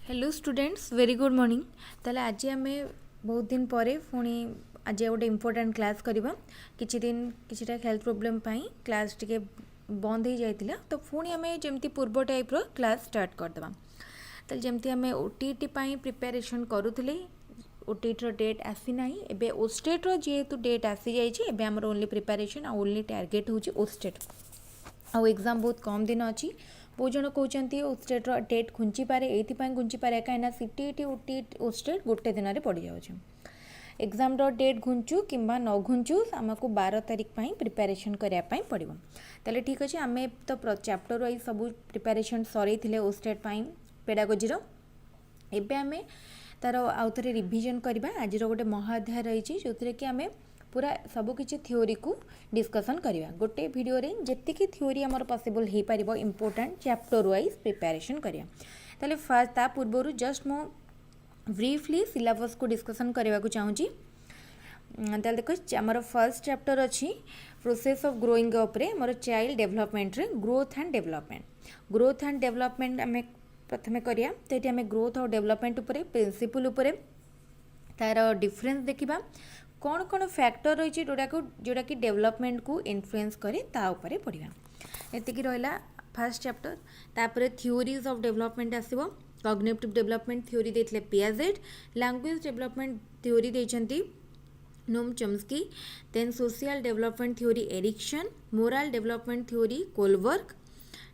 Hello students very good morning. ताले आज आम बहुत दिन पर पुणी आज गोटे इम्पोर्टाट क्लास करवा किछि दिन किछिटा हेल्थ प्रोब्लेम पाई क्लास टिके बंद हो जाइतिला तो पुणी आम जमती पूर्व टाइप रो क्लास स्टार्ट करदबा। ताले जमती आम ओटीटी पाई प्रिपरेशन करूथिले ओटीटी रो डेट आसी नाही एबे ओस्टेट रो जेहेतु डेट आसी जाइछि एबे हमर ओनली प्रिपरेशन आ ओनली टारगेट होछि ओस्टेट आउ एग्जाम बहुत कम दिन अच्छी बहुत जन कहते ओस्टेट डेट घुंची पारे ये घुंची पारे कहीं सीटीईटी ओटीटी ओस्टेट गोटे दिन में पड़ जाऊँ एग्जाम डेट घुंचु कि न घुंचु आमको 12 तारीख पर प्रिपरेशन करने पड़ो। ताले ठीक अच्छे आम तो चैप्टर वाइज सब प्रिपरेशन सर ओस्टेट पेडागोजी एबे आम तार आउ थे रिविजन करवा आज गोटे महाअध्याय रही जो कि आम पूरा सबकि थ्योरी को डिस्कसन करवा गोटे वीडियो रे जेतिकी थ्योरी आमर पॉसिबल हो पार इम्पोर्टेंट चैप्टर वाइज प्रिपरेशन करवा। ताले फर्स्ट ता पूर्व जस्ट मो ब्रीफली सिलेबस को डिस्कसन करने को चाहूँगी। ताले देखो आमर फर्स्ट चैप्टर अच्छी प्रोसेस ऑफ ग्रोइंग अप रे मोर चाइल्ड डेवलपमेंट रे ग्रोथ एंड डेवलपमेंट आम प्रथमे करिया तो ये आम ग्रोथ और डेवलपमेंट उपरे प्रिंसिपल उपरे तार डिफरेंस देखिबा कौन कौन फैक्टर रही जोड़ा कि डेवलपमेंट को इन्फ्लुएंस करे ता उपरे पढ़िबा। एतिकी रहिला फर्स्ट चैप्टर। तापर थ्योरीज ऑफ डेवलपमेंट आसीबो कॉग्निटिव डेवलपमेंट थ्योरी देथिले पियाजेट लैंग्वेज डेवलपमेंट थ्योरी देचंती Noam Chomsky then social development theory Erikson moral development theory Kohlberg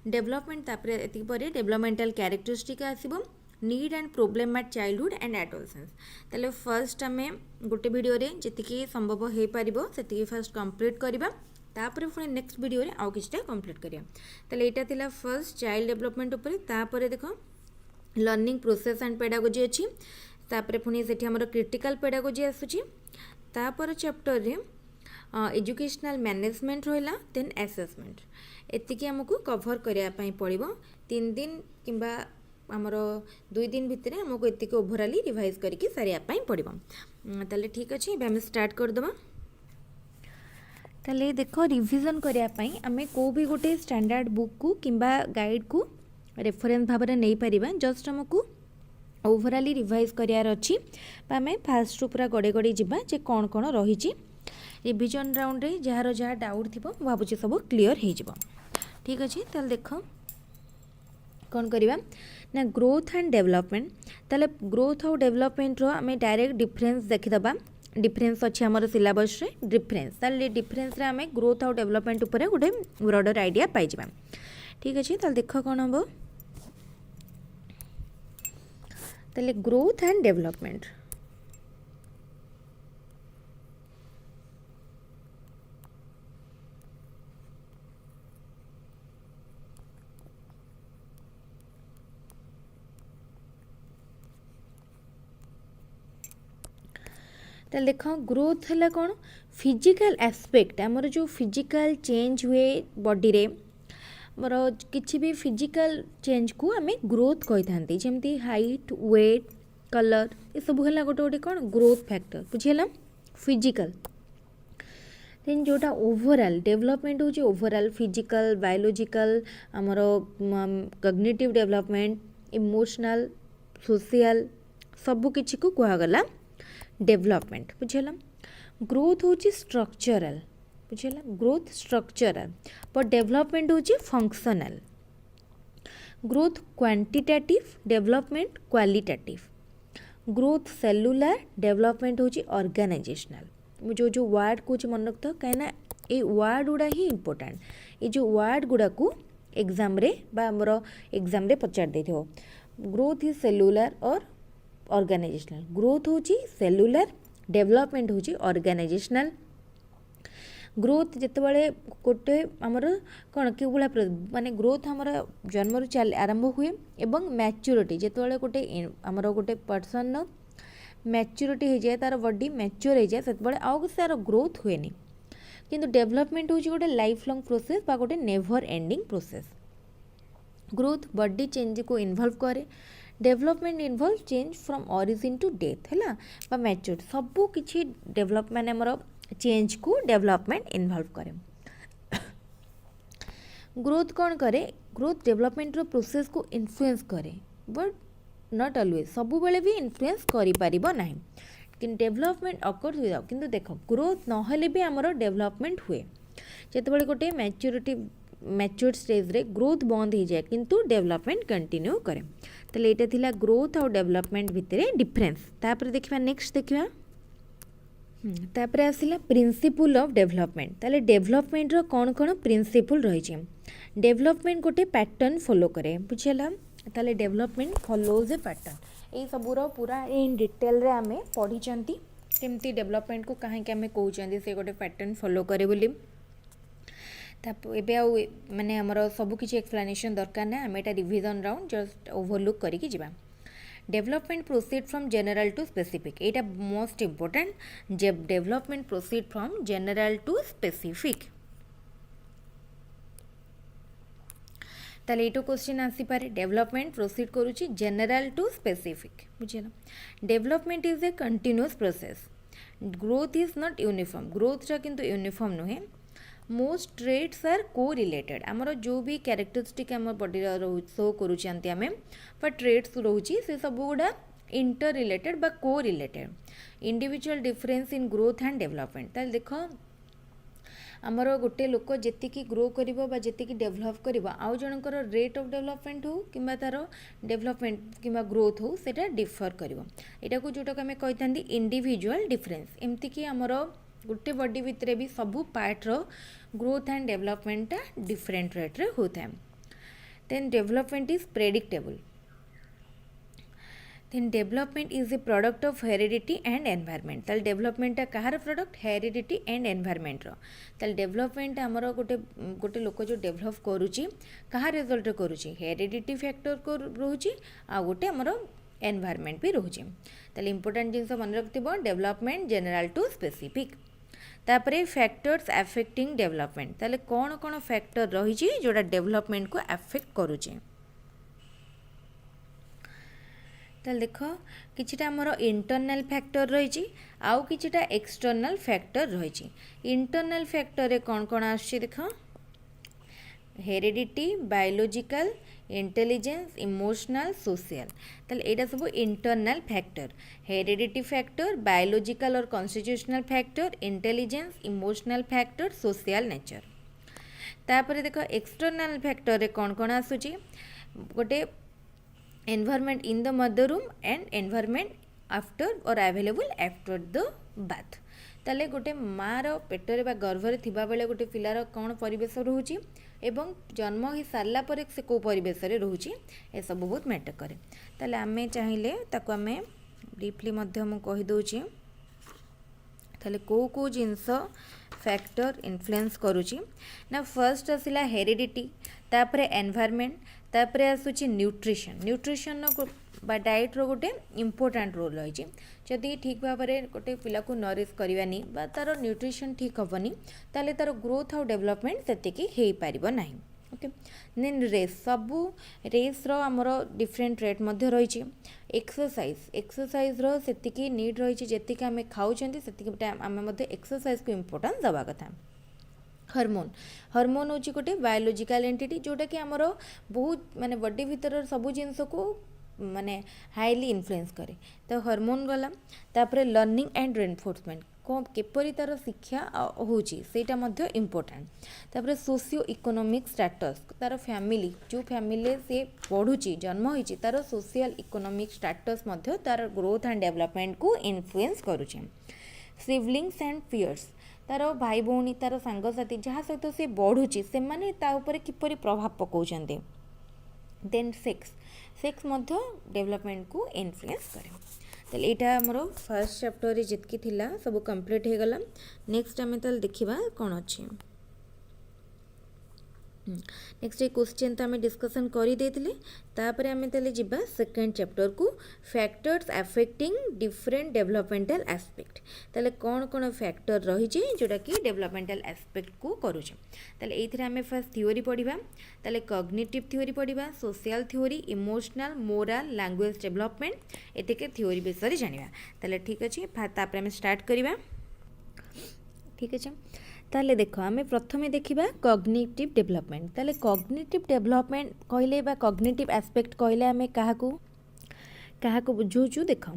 development तापर एतिकी परे डेवलपमेंटल कैरेक्टरिस्टिक आसीबो need and problem at childhood and adolescence. ताले first आम गोटे वीडियो रे जतिकी संभव हो पारिबो सेतिकी फर्स्ट कंप्लीट करबा तापर पुणी नेक्स्ट वीडियो रे आउ किछटा कंप्लीट करिया। ताले एटा थिला फर्स्ट चाइल्ड डेवलपमेंट ऊपर तापर देखो लर्निंग प्रोसेस एंड पेडागोजी अछि तापर पुणी सेठी हमर क्रिटिकल पेडागोजी आसुची तापर चैप्टर रे एजुकेशनल मैनेजमेंट रहिला देन असेसमेंट एतिकी हमकु कवर करिया पई पड़िबो 3 दिन किंबा आमर 2 दिन भितर आमको एतिक ओभराली रिवाइज करके सारे पड़ो। ताले ठीक अच्छे आम स्टार्ट करदे। ताले देख रिविजन करने आम को भी गोटे स्टैंडर्ड बुक को किंबा गाइड को रेफरेंस भाव में नहीं पारिबा जस्ट आमको ओभराली रिवाइज करार अच्छी आम फास्ट पूरा गड़े गड़े जावा जे कौन कौन रही रिविजन राउंड रे जार जहाँ डाउट थी भावुँ सब क्लीयर हो ठीक अच्छे। ताले देख कौन करवा ना ग्रोथ एंड डेवलपमेंट ताले ग्रोथ और डेवलपमेंट रो आम डायरेक्ट डिफरेंस देखीदबा डिफरेंस अच्छे आमर सिलेबस रे डिफरेंस ताले डिफरेंस रे आम ग्रोथ और डेवलपमेंट ऊपर गोटे ब्रॉडर आइडिया पाइबा ठीक अच्छे। ताले देख कौन हम ताले ग्रोथ एंड डेवलपमेंट ताले देख ग्रोथ है कौन फिजिकल एस्पेक्ट आमर जो फिजिकल चेंज हुए बॉडी रे मोर किसी भी फिजिकल चेंज को आम ग्रोथ कही था जमती हाइट वेट कलर ये सब है गोटे गोटे कौन ग्रोथ फैक्टर बुझीगला फिजिकल देन जोटा ओवरऑल डेवलपमेंट होची ओवरऑल फिजिकल बायोलॉजिकल आमर कॉग्निटिव डेवलपमेंट इमोशनल सोशल सबु किछि को कहगला डेवलपमेंट बुझेला। ग्रोथ होची स्ट्रक्चरल बुझेला ग्रोथ स्ट्रक्चरल पर डेवलपमेंट होची functional growth quantitative development qualitative growth cellular development होची ऑर्गेनाइजेशनल जो वर्ड को मन रखता कहीं ये वर्ड गुड़ा ही इंपोर्टेंट ये जो वर्ड गुड़ा को एग्जाम रे बा हमर एग्जाम रे पचार देथिबो ग्रोथ इज सेलुलर और ऑर्गेनाइजेशनल ग्रोथ होची सेलुलर डेवलपमेंट होची ऑर्गेनाइजेशनल ग्रोथ जितेबाला गोटे आमर कौन कि माने ग्रोथ आमर जन्म चल आरंभ हुए एवं मैच्योरिटी जितेबाला गोटे आमर गोटे पर्सन मैच्योरिटी हो जाए तार बॉडी मैच्योर हो जाए से आउ तार ग्रोथ हुए नहीं किंतु डेवलपमेंट होची गोटे लाइफ लॉन्ग प्रोसेस बा गोटे never ending process growth body change को इन्वॉल्व करे development involve change from origin to death है बा मैच्योर सबू किसी डेवलपमेंट आमर चेंज को डेवलपमेंट इन्वॉल्व करे ग्रोथ कौन करे ग्रोथ डेवलपमेंट रो प्रोसेस को इन्फ्लुएंस करे बट नॉट ऑलवेज सब बेले भी इन्फ्लुएंस करि परिबो नाही कि डेवलपमेंट अकर्स विदाउट किंतु देखो ग्रोथ नहले भी हमरो डेवलपमेंट हुए जेतेबेले गोटे मैच्योर स्टेज रे ग्रोथ बंद हो जाए किंतु डेवलपमेंट कंटिन्यू करे ताले एटा थिला ग्रोथ और डेवलपमेंट भितरे डिफरेंस तापर देखिबा नेक्स्ट देखिबा तापर आसिला प्रिंसिपल ऑफ डेवलपमेंट ताले डेवलपमेंट रो कोन कोन प्रिंसिपल रही छै डेवलपमेंट गोटे पैटर्न फॉलो करे बुझेला ताले डेवलपमेंट फॉलोज ए पैटर्न ए सबुरो पूरा इन डिटेल रे आमे पढी चंती केमती डेवलपमेंट को काहे के आमे कहउचंदी से गोटे पैटर्न फॉलो करे बोली एबे आउ माने हमर सब किछि एक्सप्लेनेशन दरकार ना आमे एटा रिवीजन राउंड जस्ट ओवरलुक करिकि जिबा development proceed from general to specific एटा मोस्ट इम्पोर्टेंट जब development proceed from general to specific ताले एटो क्वेश्चन आसी पारे डेवलपमेंट प्रोसीड करूची जनरल टू स्पेसिफिक बुझिला development is a continuous process growth is not uniform growth रा किंतु यूनिफॉर्म नुहे most traits are correlated आमर जो भी कैरेक्टरिस्टिक आम बॉडी शो करूँ आम ट्रेड्स रोचे से सब गुड़ा इंटर रिलेटेड बा को related individual difference in growth and development ताल देख आमर गोटे लोक जी ग्रो कर जी डेभलप कर आउ जनकर रेट ऑफ डेवलपमेंट हो कि तार डेवलपमेंट कि ग्रोथ हो सेटा डिफर कर यहाँ को जोटा आम कही था इंडिविजुअल डिफरेंस एमती कि आमर गोटे बॉडी भितर भी सबू पार्ट रो growth and development different rate रे होता है then development is predictable then development is a product of heredity and environment ताल डेवलपमेंट कहार प्रोडक्ट हेरिडिटी एंड एनवायरनमेंट रो ताल डेवलपमेंट आमर गोटे गोटे लोक जो डेवलप करुची कहा रिजल्ट करुची हेरिडिटी फैक्टर को रोची आ गोटे आमर एनवायरनमेंट भी रोचे ताल इंपोर्टेंट जिनस मन रखिबो डेवलपमेंट जनरल टू स्पेसिफिक तापरे फैक्टर्स अफेक्टिंग डेवलपमेंट ताले कौन कौन फैक्टर रही जोड़ा डेवलपमेंट को अफेक्ट करुचे ताले देख किछिटा हमर इंटरनल फैक्टर रही आउ किछिटा एक्सटर्नल फैक्टर रही इंटरनल फैक्टर रे कौन कौन आछी देख heredity biological intelligence emotional social ताले एटा सब internal factor heredity factor biological और constitutional factor intelligence emotional factor social nature तापर देख एक्सटर्नल फैक्टर रे कौन कौन आसुची गोटे एनवायरनमेंट इन द मदर रूम एंड एनवायरनमेंट आफ्टर और अवेलेबल आफ्टर द बाथ ताले गोटे मार पेटरे बा गर्भरे थिबा बेले गोटे पिलार कौन परिवेश रोची एवं जन्म हो सारा पर से कौ परिवेश रोचे ए सब बहुत मैटर करे ताले आमे चाहिए ताको आमे ब्रीफली मध्य मु कहि दोची ताले को जिनस फैक्टर इन्फ्लुएंस करूची ना फर्स्ट आसिला हेरिडिटी तापरे एनवायरनमेंट तापरे आसुची न्यूट्रिशन बा डाइट रो गोटे इम्पोर्टेंट रोल रही जदि ठीक भाव में गोटे पिला को नरिश करवानी बा तार न्यूट्रिशन ठीक हेनी ताले तार ग्रोथ और डेवलपमेंट से हो ना ओके देन रेस सबू रेस रो आमर डिफरेंट रेट मध्य रही एक्सरसाइज रो सेतिकी नीड रही जी आम खाऊँ से आम एक्सरसाइज को इम्पोर्टेंस दवा कथा हार्मोन हूँ गोटे बायोलॉजिकल एंटिटी जोटा कि आमर बहुत माने बॉडी भीतर सबू जिनस को माने हाईली इन्फ्लुएंस करे तो हार्मोन गला तापरे लर्निंग एंड रेनफोर्समेंट केपरी तार शिक्षा होची सेटा मध्य इम्पोर्टेंट तापरे सोशियो इकोनॉमिक स्टेटस तार फैमिली जो फैमिली से पढ़ुची जन्म होईची तार सोशल इकोनॉमिक स्टेटस मध्य तार ग्रोथ एंड डेवलपमेंट को इन्फ्लुएंस करुचे सिबलिंग्स एंड पियर्स तार भाई भौणी तार सांगसाथी जहाँ सहित से बढ़ुची से माने ता ऊपर किपरि प्रभाव पकाउछन्ते देन सेक्स मध्य डेवलपमेंट को इन्फ्लुएंस करे ताले एटा हमर फर्स्ट चैप्टर रे जितकी थिला सब कंप्लीट हे गला नेक्स्ट आमे ताले देखिबा कोन अछि नेक्स्ट क्वेश्चन तो आम डिस्कसन कर तापर आम ताले जिबा सेकेंड चैप्टर को factors affecting different developmental aspect ताले कौन कौन फैक्टर रही जोटा कि डेवलपमेंटल एस्पेक्ट को करुचे ताले एथिरे आम फर्स्ट थ्योरी पढ़िबा ताले कॉग्निटिव थ्योरी पढ़िबा social theory emotional moral language development एतिके थ्योरी विषय जानिबा ताले ठीक अछि तापर आम स्टार्ट करिबा ठीक अछि ताले देखो आमे प्रथमे देखिबा कॉग्निटिव डेवलपमेंट ताले कॉग्निटिव डेवलपमेंट कहले बा कॉग्निटिव एस्पेक्ट कहले आमे काहाकू क्या बुझाऊँ देख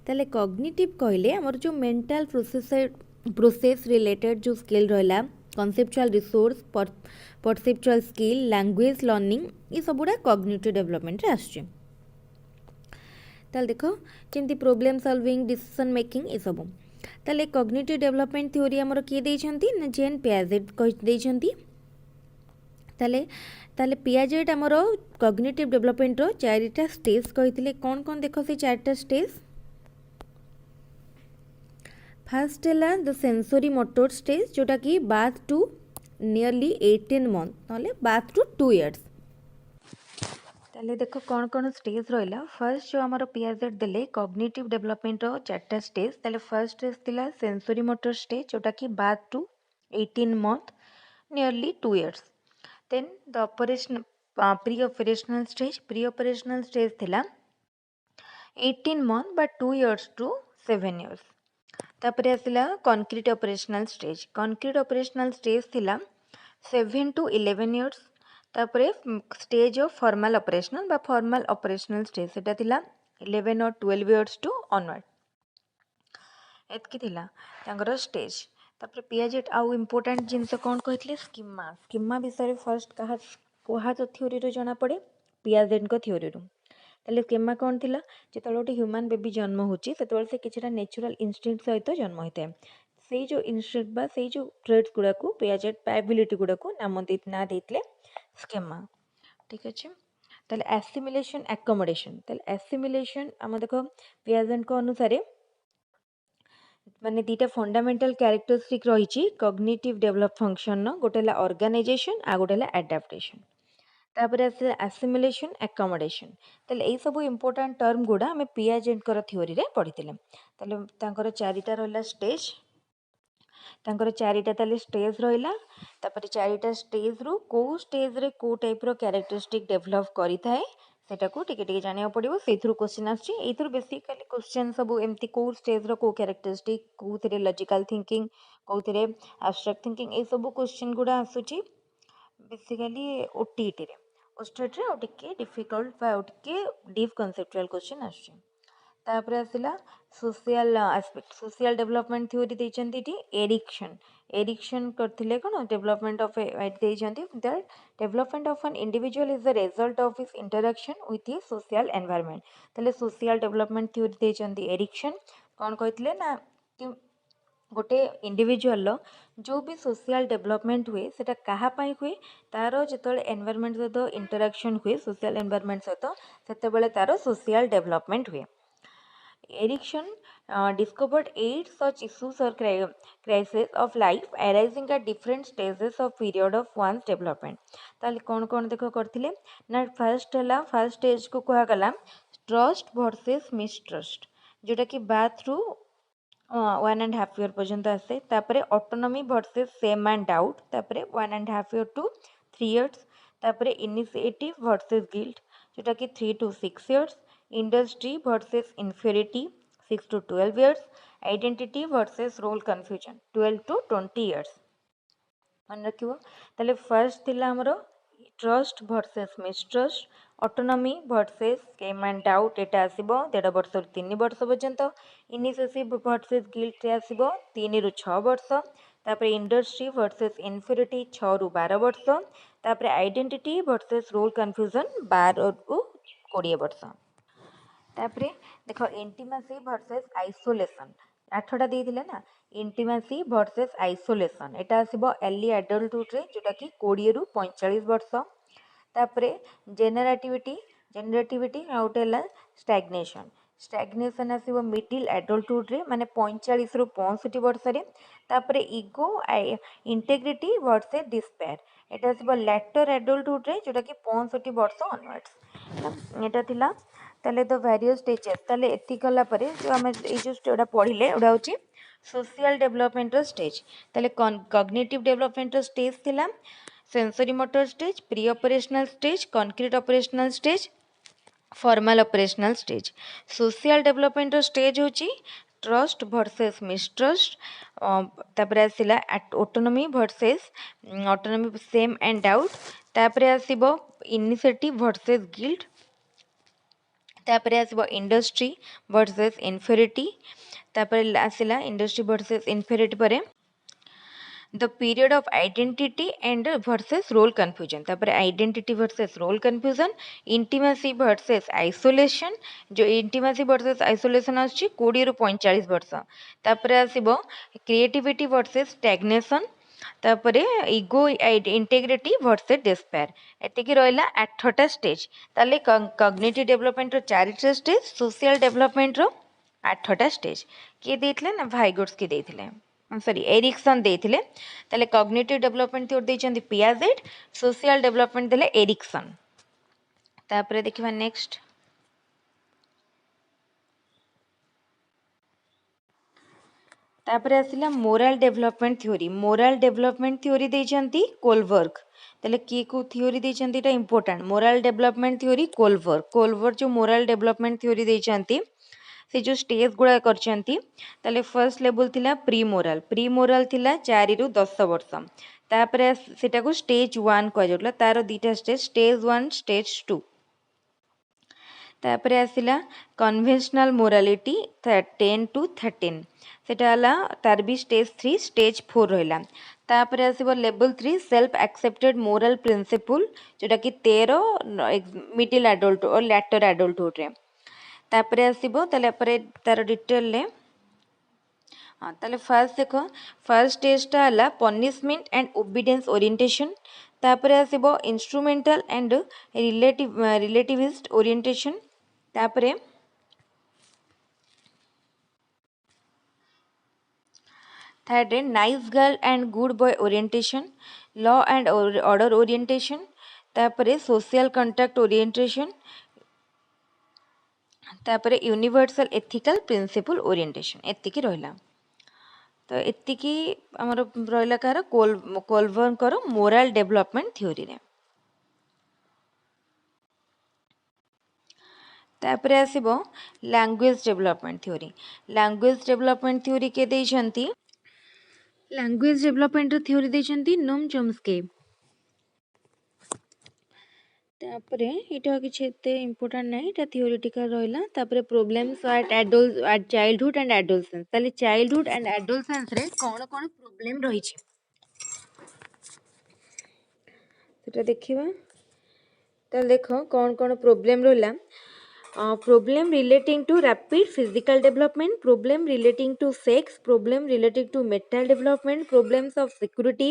ताले कॉग्निटिव कहले आमर जो मेंटल प्रोसेस रिलेटेड जो स्किल रहा conceptual resource perceptual skill language learning ये सब गुड़ा कॉग्निटिव डेवलपमेंट आसुचे। ताले देख जमी प्रोब्लेम सॉल्विंग डिसीजन मेकिंग ये सब ताले कॉग्निटिव डेवलपमेंट थ्योरी आमर किए देछंती ना जेन पियाजेट कहि ताले ताले पियाजेट आमर कॉग्निटिव डेवलपमेंट रो चारिटा स्टेज कहिथिले कौन कौन देख से चारिटा स्टेज। फास्ट है द सेंसरी मोटर स्टेज जोटा कि बाथ टू नियरली 18 मंथ ना बाथ टू 2 इयर्स। ताले देखो कौन कौन स्टेज रहा फर्स्ट जो आमर पियाजेट देले कॉग्निटिव डेवलपमेंट रो चारटा स्टेज ताले फर्स्ट स्टेज थिला सेंसरी मोटर स्टेज जोटा कि birth to 18 month nearly 2 years. Then the operation pre operational stage थिला 18 month but 2 years to 7 years. तापर आसला कंक्रीट ऑपरेशनल स्टेज थिला 7 to 11 इयर्स। तापर stage of formal operational stage सेटा थिला 11 और 12 इयर्स टू ऑनवर्ड एतकी थिला तांकर स्टेज। तापर पियाजेट आउ इम्पोर्टेंट जिनस कौन कहते स्कीमा विषय फर्स्ट कहा थ्योरी रो जना पड़े पियाजेट को थ्योरी रो ताले स्कीमा कौन थिला जो गोटे ह्यूमन बेबी जन्म होची से किछटा नेचुरल इंस्टिंक्ट सहित जन्म होता है से जो इंस्टिंक्ट बा से जो ट्रेड्स गुड़ा को पियाजेट एबिलिटी गुड़ा को ना देते स्कीमा। ठीक अच्छे ताले एसिमिलेशन एकोमोडेशन ताले एसिमिलेशन आम देख पियाजेट को अनुसार माने दीटा फंडामेंटल कैरेक्टरिस्टिक रही कॉग्निटिव डेवलप फंक्शन गोटे ऑर्गेनाइजेशन आ गोटे एडाप्टेशन। तापर एसिमिलेशन एकोमोडेशन ताले ये सब इम्पोर्टेंट टर्म गुड़ा आम पियाजेट थ्योरी रे पढ़ी ताले चारिटा रहा स्टेज ताले स्टेज रहा तापर चारिटा स्टेज रु को स्टेज रे को टाइप रो कैरेक्टरिस्टिक डेवलप करि थाए सेटा को टिके जानिया पड़िबो सेथुरु क्वेश्चन आछि एथुरु बेसिकली क्वेश्चन सब एमती को स्टेज रो को कैरेक्टरिस्टिक कोथिरे लॉजिकल थिंकिंग कोथिरे एब्स्ट्रैक्ट थिंकिंग ए सब क्वेश्चन गुड़ा आसुची बेसिकली ओटीटी रे ओस्टेट रे टिके डिफिकल्ट बा टिके डीप कॉन्सेप्चुअल क्वेश्चन आछि। तापर आसला social aspect social development theory देचंती टी एरिक्शन करथिले कोन डेवलपमेंट ऑफ देचंती that development of an individual is the result of his interaction with a social environment तले सोशल डेवलपमेंट थ्योरी देचंती एरिक्शन कोन कहथिले ना कि गोटे इंडिविजुअल जो भी सोशल डेवलपमेंट हुए सेटा कहा पाई हुए तार जो एनवायरनमेंट सहित इंटरेक्शन हुए सोशल एनवायरनमेंट सहित सेतेबेले तार सोशल डेवलपमेंट हुए। Erickson discovered 8 such issues or crises of life arising at different stages of period of one's development। ताले कौन देखो करथिले ना फर्स्ट स्टेज को कहा गला ट्रस्ट वर्सेस मिसट्रस्ट जोटा कि बाथ थ्रू 1.5 year पर्यंत आसे तापरे autonomy versus shame and doubt तापरे 1.5 year to 3 years तापरे इनिशिएटिव वर्सेस गिल्ट जोटा कि 3 to 6 years industry versus inferiority 6 to 12 years identity versus role confusion 12 to 20 years। मन रखिबो ताले फर्स्ट थिला हमरो trust versus mistrust autonomy versus scam and doubt एटा आसीबो 1.5 वर्ष रु 3 वर्ष पर्यंत इनिशिएटिव वर्सेस गिल्ट रे आसीबो 3 रु 6 वर्ष तापर इंडस्ट्री वर्सेस इन्फ्योरिटी 6 रु 12 वर्ष तापर आइडेंटिटी वर्सेस रोल कन्फ्यूजन 12 रु 20 वर्ष। तापरे देखो इंटीमेसी वर्सेस आइसोलेशन 8टा देइथिले ना इंटीमेसी वर्सेस आइसोलेशन एटा आसीबो अर्ली एडल्टहुड रे जोटा कि 20 रु 45 वर्ष। तापरे जेनरेटिविटी आउटेला स्टैग्नेशन आसीबो मिडिल एडल्टहुड रे माने 45 रु 65 वर्ष रे। तापरे ईगो इंटेग्रिटी वर्सेस डिस्पेयर एटा आसीबो लेटर एडल्टहुड रे जोटा कि 65 वर्ष ऑनवर्ड्स एटा थिला ताले द वेरियस स्टेजेस ताले एति कला परे जो हम ए जो एटा पढिले एटा होची सोशल डेवलपमेंट स्टेज ताले कॉग्निटिव डेवलपमेंट स्टेज थिला sensory motor stage pre operational stage concrete operational stage formal operational stage. Social development stage होची ट्रस्ट वर्सेस मिसट्रस्ट तापर आसिला autonomy versus autonomy shame and doubt तापर आसीबो इनिशिएटिव वर्सेस गिल्ट तापर आसब industry versus inferiority तापर आसला industry versus inferiority पर the period of identity and versus role confusion तापर identity versus role confusion intimacy versus isolation जो intimacy versus isolation आछि 20 रु 45 वर्ष तापर आसीबो creativity versus stagnation तापर ईगो इंटेग्रिटी वर्सेस डिस्पेयर एतिकी रहिला 8टा स्टेज ताले कॉग्निटिव डेवलपमेंट रो 4टा स्टेज सोशल डेवलपमेंट रो 8टा stage किए देथिले ना भाइगोट्स की देथिले सॉरी एरिक्सन देथिले ताले कॉग्निटिव डेवलपमेंट थ्योरी देचंदी पियाजेट सोशल डेवलपमेंट देले एरिक्सन तापर देखिबा नेक्स्ट तापर आसिला मोराल डेवलपमेंट थ्योरी देचंती कोलबर्ग ताले की को थ्योरी देचंती एटा important moral development theory Kohlberg जो मोराल डेवलपमेंट थ्योरी देचंती से जो स्टेज गुड़ा करचंती ताले फर्स्ट लेवल थिला प्री मोराल थिला 4 रु 10 वर्ष तापर सेटा को स्टेज 1 कह जाउला तार दीटा स्टेज 1 स्टेज 2 तापर आसिला कन्वेंशनल मोरालिटी 10 टू 13 सेटा हला तार भी स्टेज 3 स्टेज 4 रहला तापर आसीबो level 3 self accepted moral principle जोटा कि 13 मिडिल एडल्ट और लैटर एडल्टहुड रे तापर आसीबो ताले परे तार डिटेल ले हाँ ताले फर्स्ट देखो फर्स्ट स्टेजटा हला पनिशमेंट एंड ओबीडियंस ओरिएंटेशन तापर आसीबो इंस्ट्रूमेंटल एंड रिलेटिविस्ट ओरिएंटेशन तापर third nice girl and good boy orientation law and order orientation तापर सोशल कंटैक्ट ओरिएंटेशन तापर यूनिवर्सल एथिकल प्रिंसिपल ओरिएंटेशन एतिकी रहला तो एतिकी हमर रहला कार कोलबर्गर मोरल डेवलपमेंट थ्योरी रे तापर आसीबो लैंग्वेज डेवलपमेंट थ्योरी के देछंती language development theory देछंती Noam Chomsky तापरे इटा किछि एते इंपोर्टेंट नै इटा थियोरेटिकल रहला तापरे problems eight childhood and adolescence ताले चाइल्डहुड एंड एडोलसेंस रे कोन कोन प्रॉब्लम रही छि सेटा देखिबा ताले देखो कोन कोन प्रॉब्लम रहला problem relating to rapid physical development, problem relating to sex, problem relating to mental development, problems of security,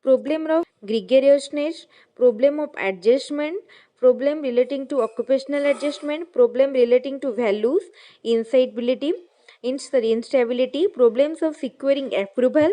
problem of gregariousness, problem of adjustment, problem relating to occupational adjustment, problem relating to values, insightability, instability, problems of securing approval,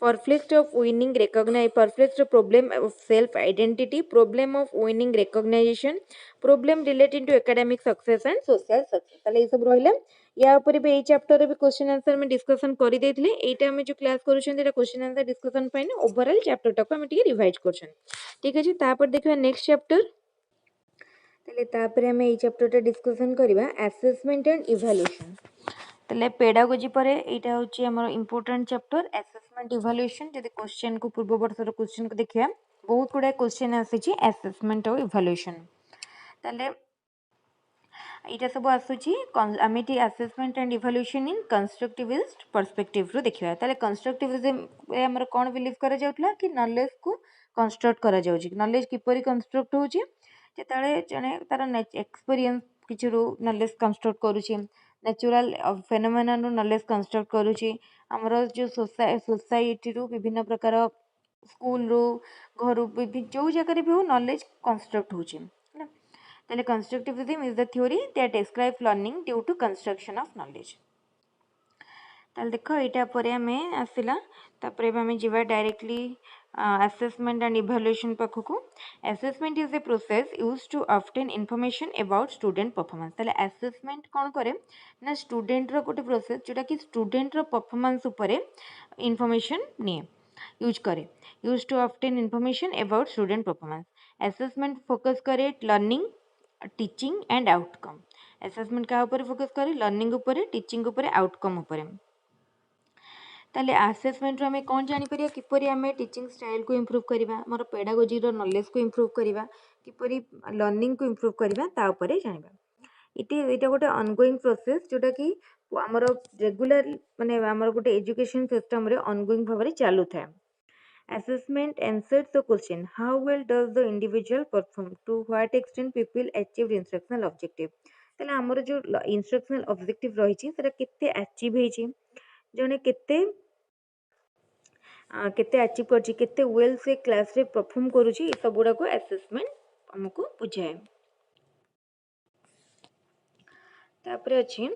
perplexed of winning recognize perplexed problem of self identity problem of winning recognition problem relating to academic success and social success ताले ये सब रहला या ऊपर भी ए chapter रे भी question answer में डिस्कशन करि देथिले एटा हम जो क्लास करूछन एटा क्वेश्चन आंसर डिस्कशन पइन ओवरऑल चैप्टर तक हम टिके रिवाइज करछन ठीक अछि तापर देखबा नेक्स्ट चैप्टर ताले तापर हम ए चैप्टर टा डिस्कशन करबा असेसमेंट एंड इवैल्यूएशन ताले पेडागोजी पर एटा होची हमर इंपोर्टेंट चैप्टर असेसमेंट इवैल्यूएशन जदि क्वेश्चन को पूर्व वर्ष रो क्वेश्चन को देखिया बहुत गुडा क्वेश्चन आसी छि असेसमेंट और इवैल्यूएशन ताले एटा सब आसुची आमिटी assessment and evaluation in constructivist perspective रो देखिया ताले कंस्ट्रक्टिविज्म रे हमर कोन बिलीव करा जाउतला कि नॉलेज को कंस्ट्रक्ट करा जाउची नॉलेज किपरि कंस्ट्रक्ट होची जेताले जने तार एक्सपीरियंस किछि रो नॉलेज कंस्ट्रक्ट करूची नेचुरल फेनोमेना रो नॉलेज कंस्ट्रक्ट करूची हमर जो सोसाइटी रो विभिन्न प्रकार स्कूल रो घर रो जो जगह रे भी हो नॉलेज कंस्ट्रक्ट होची ताले constructivism is the theory that describes learning due to construction of knowledge ताले देखो एटा परे हमें आसिला तापरे हमें जीवा डायरेक्टली assessment and evaluation पाखकु assessment is a process used to obtain information about student performance ताले assessment कोन करे ना स्टूडेंट रो गोटे प्रोसेस जोटा कि स्टूडेंट रो परफॉर्मेंस ऊपर इंफॉर्मेशन ने यूज करे use to obtain information about student performance assessment focus करे learning teaching and outcome assessment का ऊपर फोकस करे लर्निंग ऊपर टीचिंग ऊपर आउटकम ऊपर ताले आसेसमेंट रो हमें कौन जानी परिया किपरि हमें टीचिंग स्टाइल को इम्प्रूव करबा हमर पेडागोजी रो नॉलेज को इम्प्रूव करबा किपरि लर्निंग को इम्प्रूव करबा ता ऊपर जानिबा इटा गोटे ऑनगोइंग प्रोसेस जोटा कि हमर रेगुलर माने हमर गोटे एजुकेशन सिस्टम रे ऑनगोइंग भाव चालू थाए assessment answers the question how well does the individual perform to what extent people achieved instructional objective ताले हमर जो instructional objective रही छी सेटा केते अचीव हेची जने केते अचीव करछि केते वेल से क्लास रे परफॉर्म करूछि ए सब गुडा को असेसमेंट हमको बुझाए तापर अछि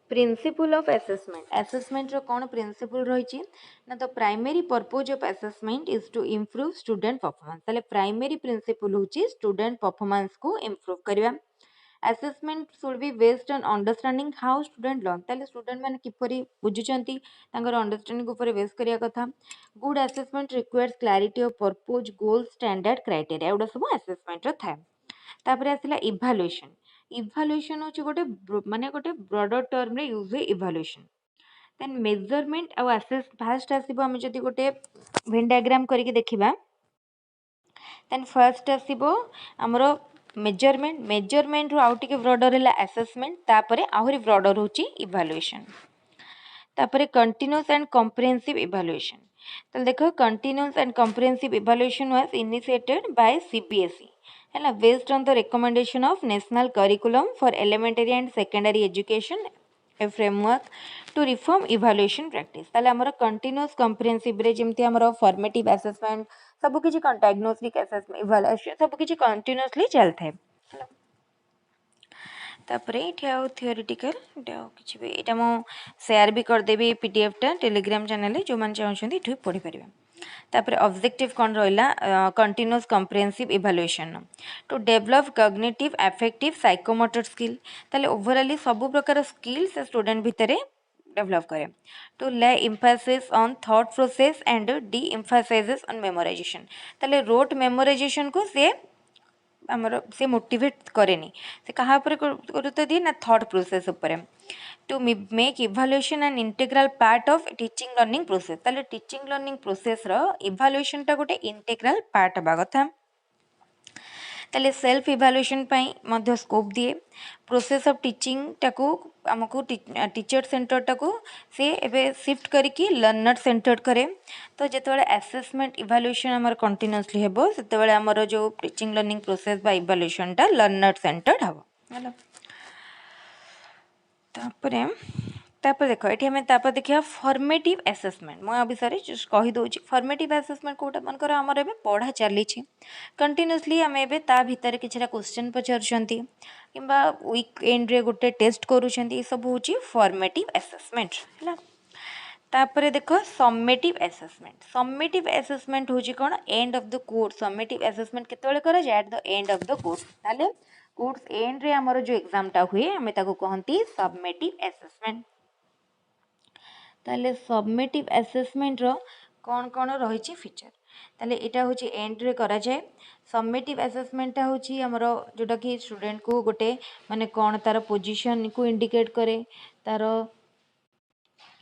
प्रिंसिपल ऑफ असेसमेंट असेसमेंट रो कोन प्रिंसिपल रही छी ना तो primary purpose of assessment is to improve student performance ताले प्राइमरी प्रिंसिपल होची स्टूडेंट परफॉर्मेंस को इम्प्रूव करबा assessment should be based on understanding how student learn ताले स्टूडेंट माने किपरि बुझुचंती तांकर अंडरस्टैंडिंग ऊपर बेस करिया कथा good assessment requires clarity of purpose goal standard criteria एडा सब असेसमेंट रो थाए तापर आसिला इवैल्यूएशन इवैल्यूएशन होची गोटे ब्रॉडर टर्म रे यूज हुए इवैल्यूएशन देन मेजरमेंट और असेस फास्ट आसीबो हम जदी गोटे वेन डायग्राम करके देखिबा देन फर्स्ट आसीबो हमरो मेजरमेंट रो आउट के ब्रॉडर है असेसमेंट तापरे आहुरी ब्रॉडर होची इवैल्यूएशन तापरे कंटीन्यूअस एंड कॉम्प्रिहेंसिव इवैल्यूएशन तो देखो continuous and comprehensive evaluation was initiated by CBSE है based on the recommendation of national curriculum for elementary and secondary education a framework to reform evaluation practice ताले हमर continuous comprehensive रे जेमती हमर formative assessment सब किछि diagnostic assessment evaluation सब किछि continuously चलथे तापरे इठा थियोरेटिकल किछि भी एटा मो शेयर भी कर देबी पीडीएफ टा टेलीग्राम चैनल रे जो मान चाहछन्ती इठु पढि परिबे तापर ऑब्जेक्टिव कौन रहा continuous comprehensive evaluation to develop cognitive affective psychomotor skill ताले ओवरऑली सब प्रकार स्किल से स्टूडेंट भितर डेवलप करे to lay emphasis on thought process and deemphasises on memorisation ताले रोट मेमोराइजेशन को से मोटिवेट करेनी से कहा गुरुत्व दिए ना थॉट प्रोसेस उपरे to make evaluation and integral part of teaching learning process ताले टीचिंग लर्निंग प्रोसेस रो इवैल्यूएशन टा गोटे इंटीग्रल पार्ट हबा कथा ताले सेल्फ इवैल्यूएशन पई मध्य स्कोप दिए प्रोसेस ऑफ टीचिंग टाको हमको टीचर सेंटर टाको से एबे शिफ्ट करके लर्नर सेंटर्ड करे तो जेतेबेले असेसमेंट इवैल्यूएशन हमर कंटीन्यूअसली हेबो सेतेबेले हमर जो टीचिंग लर्निंग प्रोसेस बा इवैल्यूएशन टा लर्नर सेंटर्ड हबो हला तापरे देख ये हमें देखिए फॉर्मेटिव असेसमेंट मुझे विषय जस्ट कहीदे फॉर्मेटिव असेसमेंट कौटा मनकर आमर ए पढ़ा चली कंटिन्यूअसली आम ए भितर किसी क्वेश्चन पचारुंट कि वीकेंड रे गोटे टेस्ट करुँच सब हूँ फॉर्मेटिव असेसमेंट है तापर देख सम्मेटिव असेसमेंट हूँ कौन end of the course summative assessment केतबेले करा जाय at the end of the course ताले कोर्स एंड रे हमर जो एग्जाम टा हुए हमें ताको कहंती सबमेटिव असेसमेंट ताले सबमेटिव असेसमेंट रो कौन रही फीचर ताले एटा होची एंड रे करा जाए सबमेटिव असेसमेंट टा होची हमरो जोटा कि स्टूडेंट को गोटे माने कौन तार पोजीशन को इंडिकेट करे तार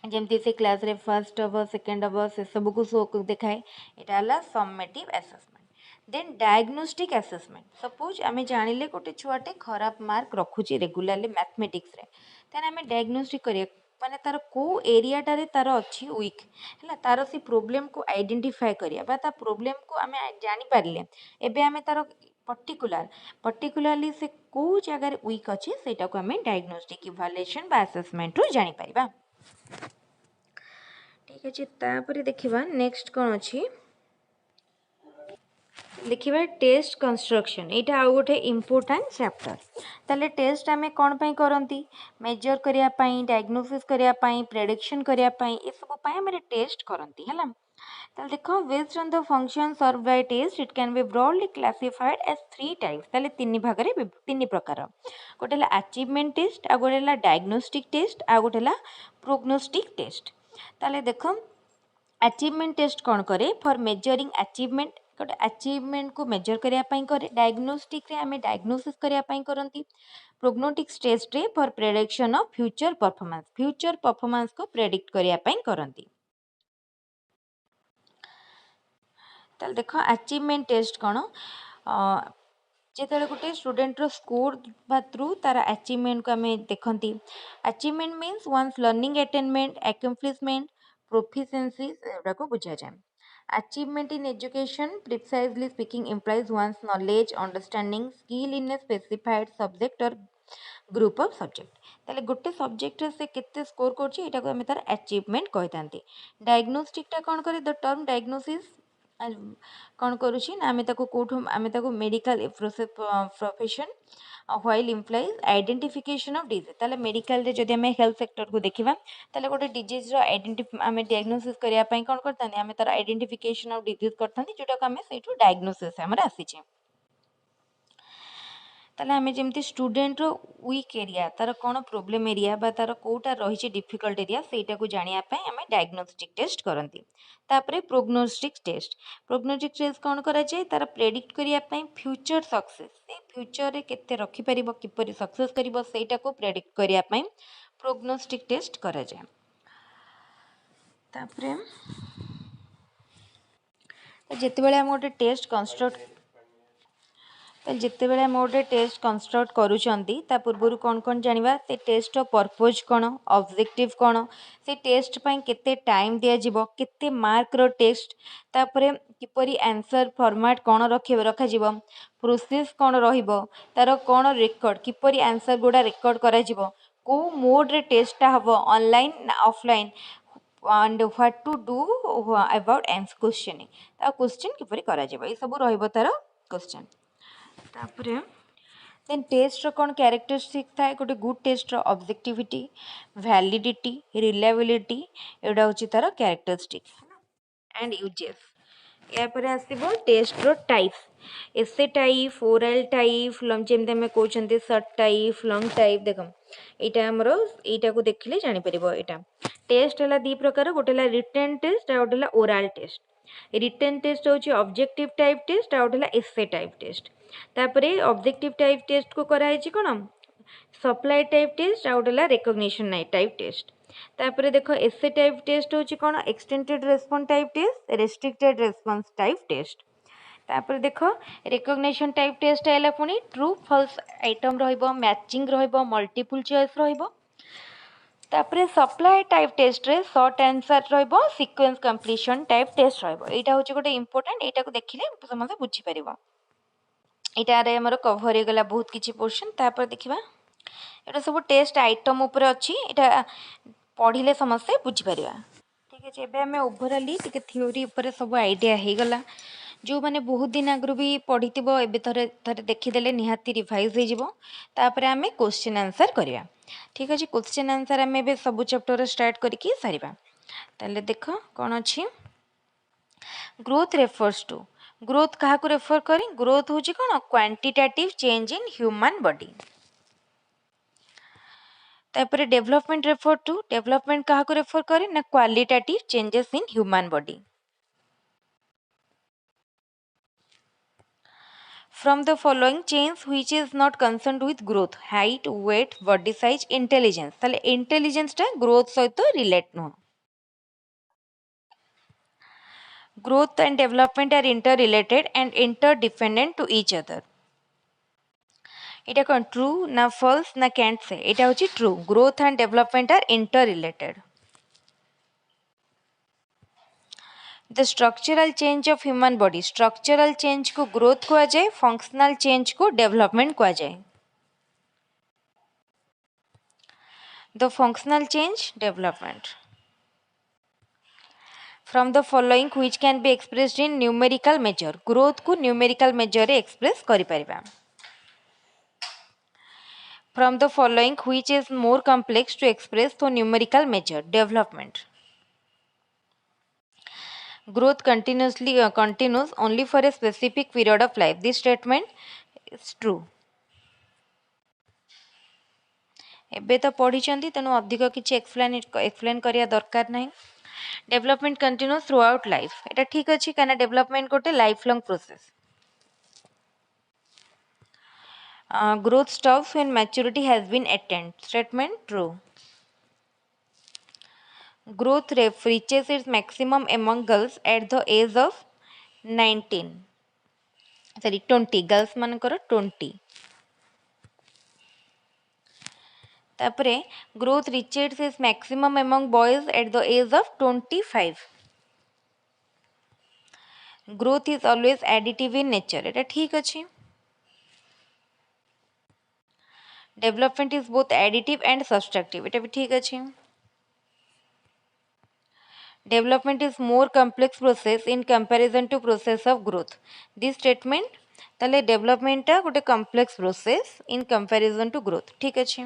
जमती से क्लास रे फर्स्ट हम सेकेंड हम से सब को शो देखाए यहाँ summative assessment then diagnostic assessment suppose आम जानिले गोटे छुआटे खराब मार्क रखुची रेगुलारली मैथमेटिक्स रे तेन आम डायग्नोस्टिक करिया माने तार को एरियाटारे तार अच्छी वीक है तार से प्रोब्लेम को आइडेंटिफाई करिया ता प्रोब्लेम को आम जानी पारिले एबे आम तार पर्टिकुलारली से को जगार वीक अच्छे सेटा को आम डायग्नोस्टिक इवैल्यूएशन बा असेसमेंट रू जानी पारिबा ठीक अच्छे तापर देखिबा नेक्स्ट कौन अच्छी देखिबा टेस्ट कंस्ट्रक्शन यहाँ आउ गोटे इम्पोर्टाट चैप्टर ताले टेस्ट आमे कौन पाई करंती मेजर करिया पाई डायग्नोसिस करिया पाई प्रेडिक्शन करिया पाई ए सब पाई हमें टेस्ट करंती हला ताले देखो based on the function served by test it can be broadly classified as 3 types ताले तीन भाग रे तीन प्रकार गोटे ला अचीवमेंट टेस्ट आ गोटे ला डायग्नोस्टिक टेस्ट आ गोटे ला प्रोग्नोस्टिक टेस्ट ताले देखो अचीवमेंट टेस्ट कौन करे फॉर मेजरिंग अचीवमेंट गोटे अचीवमेंट को मेजर करने करे डायग्नोस्टिक रे आमे डायग्नोसिस करने करती प्रोग्नोटिक टेस्ट रे for prediction of future performance को प्रेडिक्ट करने करती ତାହେଲେ ଦେଖ ଆଚିଭମେଣ୍ଟ ଟେଷ୍ଟ କ'ଣ, ଯେତେବେଳେ ଗୋଟେ ଷ୍ଟୁଡେଣ୍ଟର ସ୍କୋର ବା ଥ୍ରୁ ତାର ଆଚିଭମେଣ୍ଟକୁ ଆମେ ଦେଖନ୍ତି। Achievement means one's learning attainment, accomplishment, proficiency ଏଗୁଡ଼ାକୁ ବୁଝାଯାଏ। Achievement in education, precisely speaking, implies one's knowledge, understanding, skill in a specified subject or group of subject। তাহলে ଗୋଟେ ସବଜେକ୍ଟରେ ସେ କେତେ ସ୍କୋର କରୁଛି ଏଇଟାକୁ ଆମେ ତାର ଆଚିଭମେଣ୍ଟ କହିଥାନ୍ତି। ଡାଇଗ୍ନୋଷ୍ଟିକଟା କ'ଣ କରେ, ଦ ଟର୍ମ ଡାଇଗ୍ନୋସିସ୍ କ'ଣ କରୁଛି ନା ଆମେ ତାକୁ medical profession while implies identification of disease. ତାହେଲେ ମେଡ଼ିକାଲରେ ଯଦି ଆମେ ହେଲ୍ଥ ସେକ୍ଟରକୁ ଦେଖିବା ତାହେଲେ ଗୋଟେ ଡିଜିଜ୍ର ଆମେ ଡାଇଗ୍ନୋସିସ୍ କରିବା ପାଇଁ କ'ଣ କରିଥାନ୍ତି, ଆମେ ତାର ଆଇଡେଣ୍ଟିଫିକେସନ୍ ଅଫ୍ ଡିଜିଜ୍ କରିଥାନ୍ତି, ଯେଉଁଟାକୁ ଆମେ ସେଇଠୁ ଡାଇଗ୍ନୋସିସ୍ ଆମର ଆସିଛେ। ତାହେଲେ ଆମେ ଯେମିତି ଷ୍ଟୁଡେଣ୍ଟର ୱିକ୍ ଏରିଆ, ତାର କ'ଣ ପ୍ରୋବ୍ଲେମ୍ ଏରିଆ ବା ତାର କେଉଁଟା ରହିଛି ଡିଫିକଲ୍ଟ ଏରିଆ, ସେଇଟାକୁ ଜାଣିବା ପାଇଁ ଆମେ ଡାଇଗ୍ନୋଷ୍ଟିକ୍ ଟେଷ୍ଟ କରନ୍ତି। ତାପରେ ପ୍ରୋଗ୍ନୋଷ୍ଟିକ୍ ଟେଷ୍ଟ। ପ୍ରୋଗ୍ନୋଷ୍ଟିକ୍ ଟେଷ୍ଟ କ'ଣ କରାଯାଏ, ତାର ପ୍ରେଡିକ୍ଟ କରିବା ପାଇଁ ଫ୍ୟୁଚର ସକ୍ସେସ୍, ସେ ଫ୍ୟୁଚରରେ କେତେ ରଖିପାରିବ, କିପରି ସକ୍ସେସ୍ କରିବ, ସେଇଟାକୁ ପ୍ରେଡିକ୍ଟ କରିବା ପାଇଁ ପ୍ରୋଗ୍ନୋଷ୍ଟିକ୍ ଟେଷ୍ଟ କରାଯାଏ। ତାପରେ ଯେତେବେଳେ ଆମେ ଗୋଟେ ଟେଷ୍ଟ କନଷ୍ଟ୍ରକ୍ଟ କରୁଛନ୍ତି ତା ପୂର୍ବରୁ କ'ଣ କ'ଣ ଜାଣିବା, ସେ ଟେଷ୍ଟର ପର୍ପୋଜ୍ କ'ଣ, ଅବଜେକ୍ଟିଭ୍ କ'ଣ, ସେ ଟେଷ୍ଟ ପାଇଁ କେତେ ଟାଇମ୍ ଦିଆଯିବ, କେତେ ମାର୍କର ଟେଷ୍ଟ, ତାପରେ କିପରି ଆନ୍ସର୍ ଫର୍ମାଟ୍ କ'ଣ ରଖାଯିବ, ପ୍ରୋସେସ୍ କ'ଣ ରହିବ, ତାର କ'ଣ ରେକର୍ଡ଼, କିପରି ଆନ୍ସର୍ ଗୁଡ଼ା ରେକର୍ଡ଼ କରାଯିବ, କେଉଁ ମୋଡ଼୍ରେ ଟେଷ୍ଟଟା ହେବ, ଅନଲାଇନ୍ ନା offline, and what to do about questioning, ତା କ୍ୱେଶ୍ଚିନ୍ କିପରି କରାଯିବ, ଏସବୁ ରହିବ ତାର କ୍ୱେଶ୍ଚନ୍। ତାପରେ ଦେନ୍ ଟେଷ୍ଟର କ'ଣ କ୍ୟାରେକ୍ଟରିଷ୍ଟିକ୍ ଥାଏ, ଗୋଟେ ଗୁଡ୍ ଟେଷ୍ଟର ଅବଜେକ୍ଟିଭିଟି, ଭ୍ୟାଲିଡିଟି, ରିଲାଏବିଲିଟି, ଏଗୁଡ଼ା ହେଉଛି ତାର କ୍ୟାରେକ୍ଟରିଷ୍ଟିକ୍ ଆଣ୍ଡ ୟୁଜେସ୍। ଏହାପରେ ଆସିବ ଟେଷ୍ଟର ଟାଇପ୍ସ, ଏସେ ଟାଇପ୍, ଓରାଲ୍ ଟାଇପ୍, ଯେମିତି ଆମେ କହୁଛନ୍ତି ସର୍ଟ ଟାଇପ୍, ଲଙ୍ଗ୍ ଟାଇପ୍। ଦେଖ ଏଇଟା ଆମର ଏଇଟାକୁ ଦେଖିଲେ ଜାଣିପାରିବ। ଏଇଟା ଟେଷ୍ଟ ହେଲା ଦୁଇ ପ୍ରକାର, ଗୋଟେ ହେଲା ରିଟେନ୍ ଟେଷ୍ଟ ଆଉ ଗୋଟେ ହେଲା ଓରାଲ୍ ଟେଷ୍ଟ। ରିଟେନ୍ ଟେଷ୍ଟ ହେଉଛି ଅବଜେକ୍ଟିଭ୍ ଟାଇପ୍ ଟେଷ୍ଟ ଆଉ ଗୋଟେ ହେଲା ଏସେ ଟାଇପ୍ ଟେଷ୍ଟ। ତାପରେ ଅବଜେକ୍ଟିଭ୍ ଟାଇପ୍ ଟେଷ୍ଟକୁ କରାହେଇଛି କ'ଣ, ସପ୍ଲାଏ ଟାଇପ୍ ଟେଷ୍ଟ ଆଉ ଗୋଟେ ହେଲା ରେକଗ୍ନିସନ୍ ଟାଇପ୍ ଟେଷ୍ଟ। ତାପରେ ଦେଖ ଏସେ ଟାଇପ୍ ଟେଷ୍ଟ ହେଉଛି କ'ଣ, extended response type test, restricted response type test. ତାପରେ ଦେଖ ରେକଗ୍ନିସନ୍ ଟାଇପ୍ ଟେଷ୍ଟ ହେଲା ପୁଣି ଟ୍ରୁ ଫଲ୍ସ ଆଇଟମ୍ ରହିବ, ମ୍ୟାଚିଂ ରହିବ, ମଲ୍ଟିପୁଲ୍ ଚଏସ୍ ରହିବ। ତାପରେ ସପ୍ଲାଏ ଟାଇପ୍ ଟେଷ୍ଟରେ ସର୍ଟ ଆନ୍ସର୍ ରହିବ, ସିକ୍ୱେନ୍ସ କମ୍ପ୍ଲିସନ୍ ଟାଇପ୍ ଟେଷ୍ଟ ରହିବ। ଏଇଟା ହେଉଛି ଗୋଟେ ଇମ୍ପୋର୍ଟାଣ୍ଟ, ଏଇଟାକୁ ଦେଖିଲେ ସମସ୍ତେ ବୁଝିପାରିବ। ଏଇଟାରେ ଆମର କଭର୍ ହେଇଗଲା ବହୁତ କିଛି ପୋର୍ସନ୍। ତାପରେ ଦେଖିବା ଏଇଟା ସବୁ ଟେଷ୍ଟ ଆଇଟମ୍ ଉପରେ ଅଛି, ଏଇଟା ପଢ଼ିଲେ ସମସ୍ତେ ବୁଝିପାରିବା। ଠିକ୍ ଅଛି, ଏବେ ଆମେ ଓଭରାଲି ଟିକେ ଥିଓରି ଉପରେ ସବୁ ଆଇଡ଼ିଆ ହେଇଗଲା। ଯେଉଁମାନେ ବହୁତ ଦିନ ଆଗରୁ ବି ପଢ଼ିଥିବ ଏବେ ଥରେ ଦେଖିଦେଲେ ନିହାତି ରିଭାଇଜ୍ ହେଇଯିବ। ତାପରେ ଆମେ କ୍ୱେଶ୍ଚିନ୍ ଆନ୍ସର୍ କରିବା। ଠିକ୍ ଅଛି, କ୍ୱେଶ୍ଚିନ୍ ଆନ୍ସର୍ ଆମେ ଏବେ ସବୁ ଚାପ୍ଟର ଷ୍ଟାର୍ଟ କରିକି ସାରିବା। ତାହେଲେ ଦେଖ କ'ଣ ଅଛି, ଗ୍ରୋଥ୍ ରେଫର୍ସ ଟୁ, ଗ୍ରୋଥ୍ କାହାକୁ ରେଫର୍ କରି, ଗ୍ରୋଥ୍ ହେଉଛି କ'ଣ, quantitative change in human body. ତାପରେ ଡେଭଲପमेंट रेफर टू, डेवलपमेंट काहाको रेफर करे ना qualitative changes in human body. From the following change which is not concerned with growth, height, weight, body size, intelligence. ताले intelligence टा growth सहित relate नो। Growth and development are interrelated and interdependent to each other. এটা কোন true না false না can't say, এটা হচ্ছে true. Growth and development are interrelated. The structural change of human body, structural change को growth कहा जाए, functional change को डेवलपमेंट कहा जाए। The functional change development. From the following which can be expressed in numerical measure, growth को numerical measure रे express करि परिबा। From the following which is more complex to express through numerical measure, development। Growth continues only for a specific period of life, this statement is true। ଏବେ ତ ପଢ଼ିଛନ୍ତି ତେଣୁ ଅଧିକ କିଛି ଏକ୍ସପ୍ଲେନ୍ କରିବା ଦରକାର ନାହିଁ। Development continuous through out life, ଏଇଟା ଠିକ୍ ଅଛି କାହିଁକିନା ଡେଭଲପମେଣ୍ଟ ଗୋଟେ life long process. Growth stops when maturity has been attained, statement true। Growth reaches its maximum among girls at the age of 19 sorry 20 girls मानकर 20 तापरे growth reaches is maximum among boys at the age of 25 growth is always additive in nature एटा ठीक अछि development is both additive and subtractive एटा भी ठीक अछि development is more complex process in comparison to process of growth this statement ताले development टा गोटे complex process in comparison to growth ठीक अछि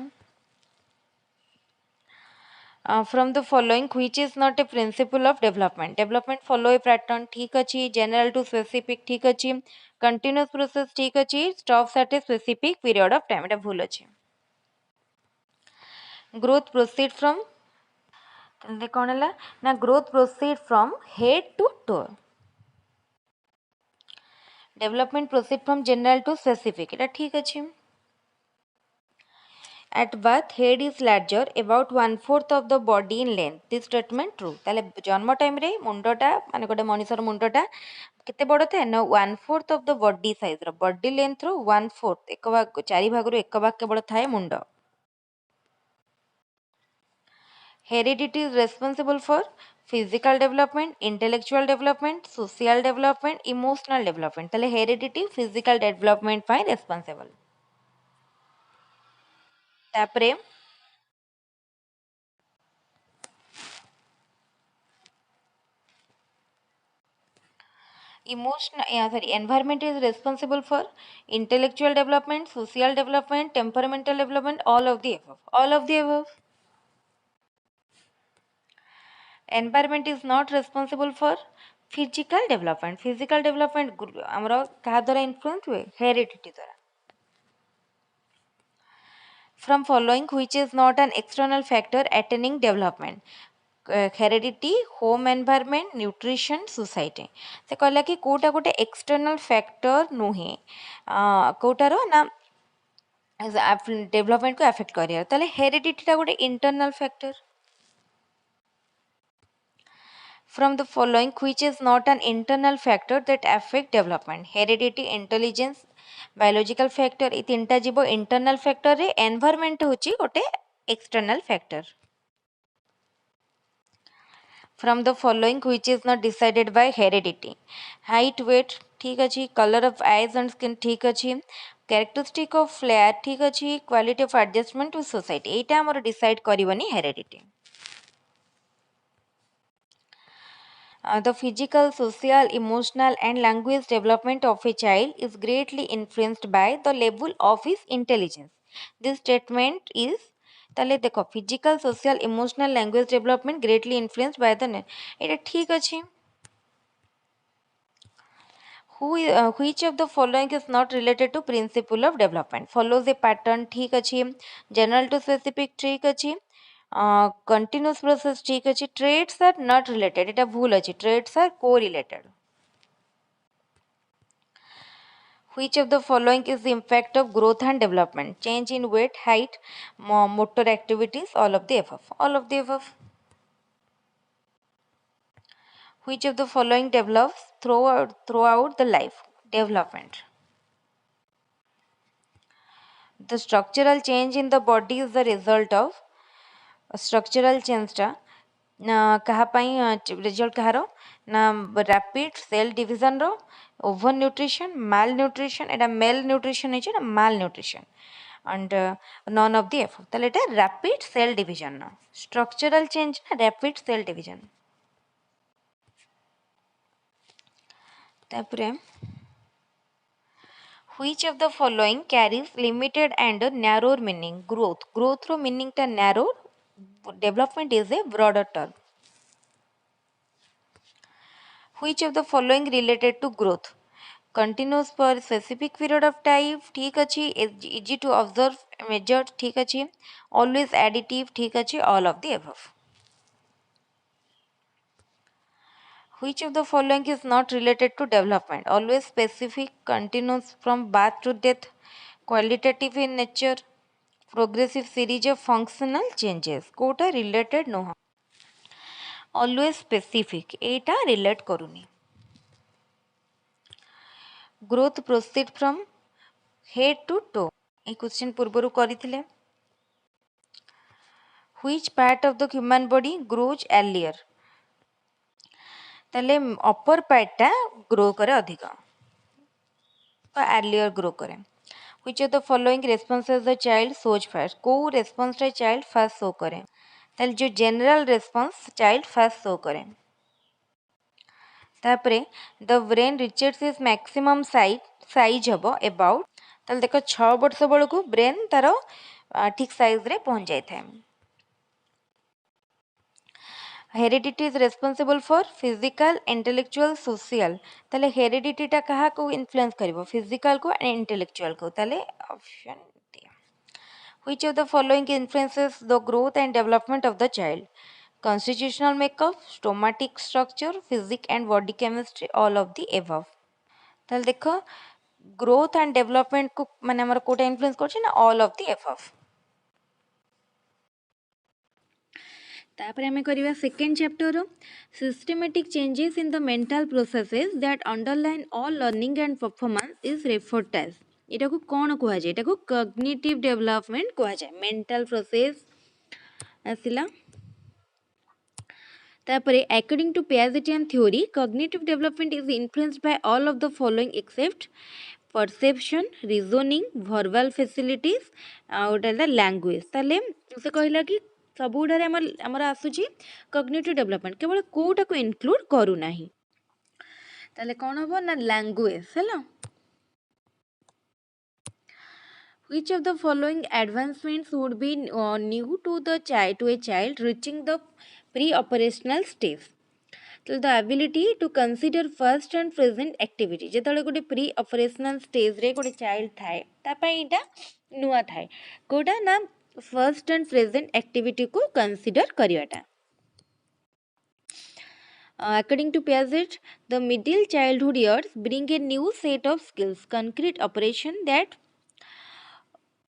from the following which is not a principle of development follow a pattern ठीक अछि general to specific ठीक अछि continuous process ठीक अछि stops at a specific period of time एटा भूल अछि growth proceed from कौन है ना growth proceed from head to toe development proceed from general to specific एटा ठीक अछि at birth head is larger about 1/4 of the body in length this statement true ताले जन्म time रे मुंडटा माने गोटे मनिषर मुंडटा केते बड़ थाए ना 1/4 of the body size row body length रो 1/4 एक भाग 4 भाग रो एक भाग केवल थाए मुंड heredity is responsible for physical development intellectual development social development emotional development ताले heredity physical development पाई responsible तापरे environment is responsible for intellectual development social development temperamental development all of the above environment is not responsible for physical development amra kaha dwara influence हुए heredity द्वारा from following which is not an external factor attaining development heredity home environment nutrition society से कहला कि कोटा गोटे external factor नुहे कोटार ना development को affect करिया ताले हेरिडिटी टा गोटे internal factor from the following which is not an internal factor that affect development heredity intelligence biological factor ए तीनटा जीवो internal factor रे environment होची गोटे external factor from the following which is not decided by heredity height weight ठीक अछि color of eyes and skin ठीक अछि characteristic of flair ठीक अछि quality of adjustment to society एटा हमर decide करबनी heredity the physical, social, emotional, and language development of a child is greatly influenced by the level of his intelligence. This statement is ताले देखो physical, social, emotional, language development greatly influenced by the एटा ठीक अछि which of the following is not related to principle of development follows a pattern ठीक अछि general to specific ठीक अछि continuous process ठीक अछि traits are not related एटा भूल अछि traits are correlated which of the following is the impact of growth and development change in weight height motor activities all of the above which of the following develops throughout the life development the structural change in the body is the result of structural change टा कहा result कहार ना rapid cell division रो over nutrition malnutrition एटा malnutrition है ना malnutrition and none of the एफ ताले एटा रैपिड सेल डिविजन ना स्ट्रक्चरल चेंज ना रैपिड सेल डिविजन तापरे which of the following carries limited and narrow meaning growth ro meaning ta narrow development is a broader term which of the following related to growth continuous for specific period of time ठीक अछि easy to observe measure ठीक अछि always additive ठीक अछि all of the above which of the following is not related to development always specific continuous from birth to death qualitative in nature progressive series of functional changes कोटा related no हो। always specific एटा relate करूनी growth proceed from head to toe ये question पूर्व करथिले which part of the human body grows earlier ताले upper पार्टटा grow करे अधिक अर्लियर ग्रो करे which of the following responses the child shows first को रेस्पॉन्स रे चाइल्ड फर्स्ट शो करे ताले जो general response child first show करे तापरे the brain reaches is maximum size हम अबाउट ताले देख 6 वर्ष बेलू ब्रेन तार ठीक साइज रे पहुंच जाए था heredity is responsible for physical intellectual social ताले हेरिडिटीटा कहा को इन्फ्लुएंस करिवो फिजिकल को एंड इंटेलेक्चुअल को ताले option D which of the following influences the growth and development of the child constitutional makeup stomatic structure physics and body chemistry all of the above ताले देखो growth and development को माने हमर Kota influence करछि ना all of the above तापर हमें करिवा second chapter systematic changes in the mental processes that underline all learning and performance is referred as एटा को कोन कहआ जाय एटा को कॉग्निटिव डेवलपमेंट कहआ जाय मेंटल प्रोसेस आसिला तापर according to Piagetian theory cognitive development is influenced by all of the following except perception reasoning verbal facilities out the language ताले से कहला कि सब गुड़े आमर आसूची कॉग्निटिव डेवलपमेंट केवल कोटा को इंक्लूड करू नाही ताले कौन हो ना लैंग्वेज है Which of the following advancements would be new to a child reaching the pre-operational stage? So the ability to consider first and present activity. जेतले गोटे प्री ऑपरेशनल स्टेज रे गोटे चाइल्ड थाए तापाई इटा नुआ थाए कोटा ना फर्स्ट एंड प्रेजेंट एक्टिविटी को consider करियाटा according to Piaget the middle childhood years bring a new set of skills concrete operation that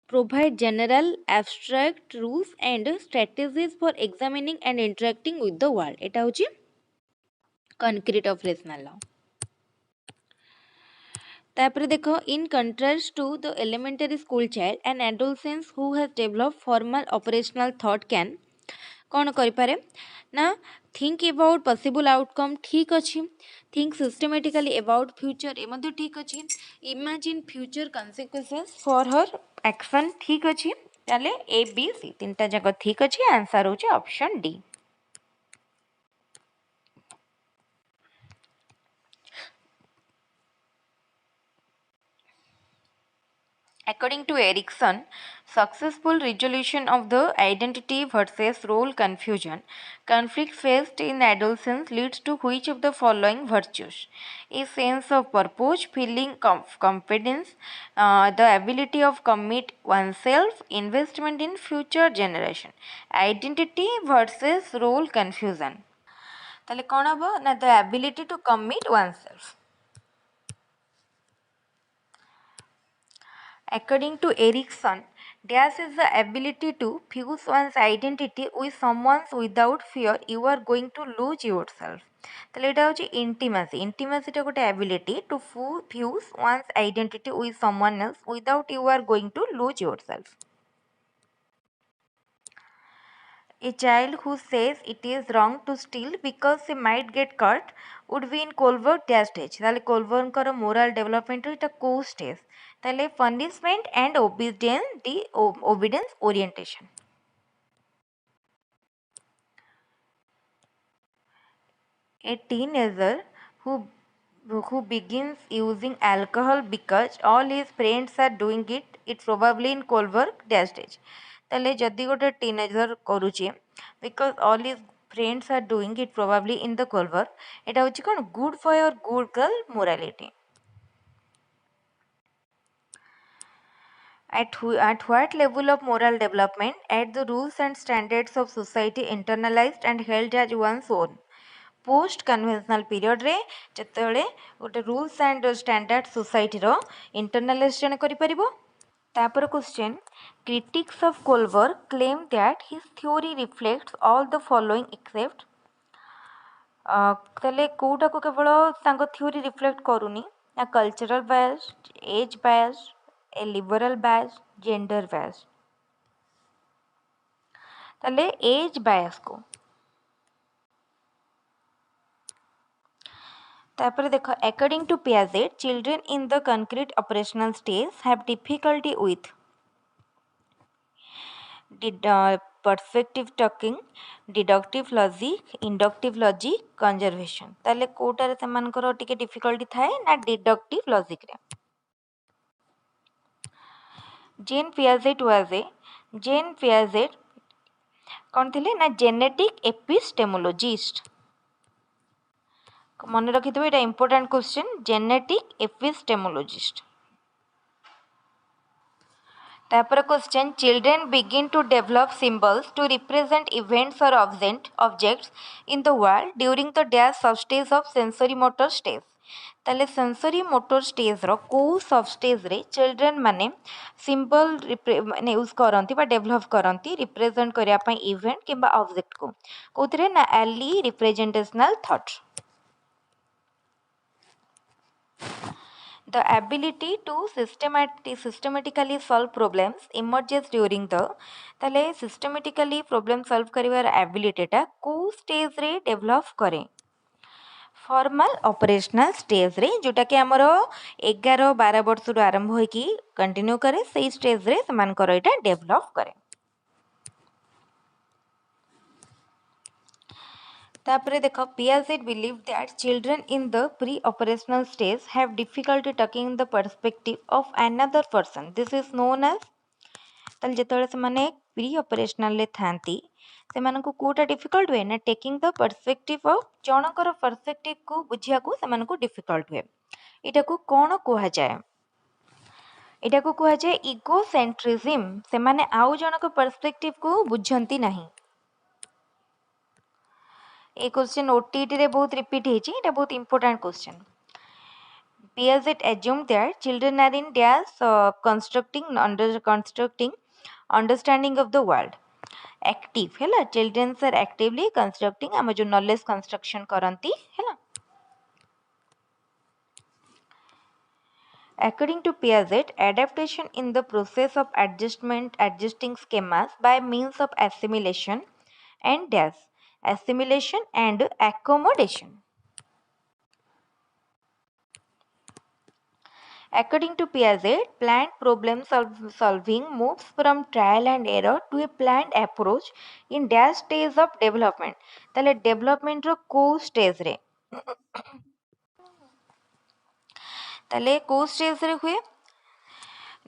provide general abstract rules and strategies for examining and interacting with the world eta hochi concrete operational law तापर देखो in contrast to the elementary school child an adolescent who has developed formal operational thought can कौन करिपारे ना think about possible outcome ठीक अच्छी think systematically about future ए मध्य ठीक अच्छी imagine future consequences for her action ठीक अच्छी ताले ए बी सी तीनटा जाक ठीक अच्छी आंसर होची option D According to Erikson, successful resolution of the identity versus role confusion conflict faced in adolescence leads to which of the following virtues? A sense of purpose, feeling confidence, the ability of commit oneself, investment in future generation. Identity versus role confusion. ताले कौन हबो ना the ability to commit oneself. According to Erikson, dash is the ability to fuse one's identity with someone's without fear you are going to lose yourself. তাহলে এটা হচ্ছে intimacy. Intimacy টা ଗୋଟେ ability to fuse one's identity with someone else without you are going to lose yourself. A child who says it is wrong to steal because he might get caught would be in Colbert dash stage. তাহলে কোলবার্নଙ୍କର moral development এটা କୋଉ stage? তাহলে punishment and obedience orientation. A teenager who begins using alcohol because all his friends are doing it probably in Colbert dash stage. ताले जदि गोटे teenager करूचे because all his friends are doing it probably in the Colbert एटा होची कोन good boy or good girl morality. At what level of moral development at the rules and standards of society internalized and held as one's own? Post conventional period रे जतबेले गोटे rules and standard society row internalize जने करि परिबो तापर question critics of Colbert claim that his theory reflects all the following except ताले कोटा को केवल तांको theory reflect करूनी A cultural bias, age bias, a liberal bias, gender bias. তাহলে age bias কো তারপরে দেখো according to Piaget children in the concrete operational stage have difficulty with perspective talking, deductive logic, inductive logic, conservation. তাহলে কোটারে সেମାନଙ୍କର ଟିକେ difficulty ଥାଏ ନା deductive logic ରେ. Jean Piaget କ'ଣ ଥିଲେ ନା genetic epistemologist. ମନେ ରଖିଥିବେ ଏଇଟା important question, genetic epistemologist. ତାପରେ question, children begin to develop symbols to represent events or objects in the world during the dash substage of sensory motor stage. ତାହେଲେ ସେନ୍ସରି motor ଷ୍ଟେଜ୍ର କେଉଁ ସବଷ୍ଟେଜ୍ରେ children ମାନେ ସିମ୍ବଲ୍ ମାନେ use କରନ୍ତି ବା ଡେଭଲପ୍ କରନ୍ତି represent କରିବା ପାଇଁ ଇଭେଣ୍ଟ କିମ୍ବା ଅବଜେକ୍ଟକୁ କେଉଁଥିରେ ନା early representational thought. The ability to systematically solve problems emerges during the ताले systematically problem solve करिवार ability टा को stage रे develop करे formal operational stage रे जोटा कि हमरो 11-12 वर्ष रु आरंभ होई कि कंटिन्यू करे सही stage रे समान करो इटा develop करे. तापरे देखो Piaget believed that children in the pre-operational stage have difficulty taking the perspective of another person. This is known as ताले जेतବେଳେ ସେମାନେ ପ୍ରି ଅପରେସନାଲରେ ଥାନ୍ତି ସେମାନଙ୍କୁ କୋଉଟା ଡିଫିକଲ୍ଟ ହୁଏ ନା ଟେକିଂ ଦ ପର୍ସପେକ୍ଟିଭ ଅଫ୍ ଜଣଙ୍କର ପର୍ସପେକ୍ଟିଭକୁ ବୁଝିବାକୁ ସେମାନଙ୍କୁ ଡିଫିକଲ୍ଟ ହୁଏ. ଏଟାକୁ କ'ଣ କୁହାଯାଏ? ଏଟାକୁ କୁହାଯାଏ ଇଗୋସେଣ୍ଟ୍ରିଜିମ୍. ସେମାନେ ଆଉ ଜଣଙ୍କ ପର୍ସପେକ୍ଟିଭକୁ ବୁଝନ୍ତି ନାହିଁ. ये क्वेश्चन ओटीटी रे बहुत रिपीट ହେଇଛି. ଏଟା ବହୁତ important question. Piaget assumed that children are in dash constructing understanding of the world. Active ହେଲା children are actively constructing ଆମ जो knowledge construction କରନ୍ତି ହେଲା. According to Piaget, adaptation in the process of adjusting schemas by means of assimilation and accommodation. According to Piaget, planned problem solving moves from trial and error to a planned approach in dash stage of development. ताले development रो को stage रे ताले को stage रे हुए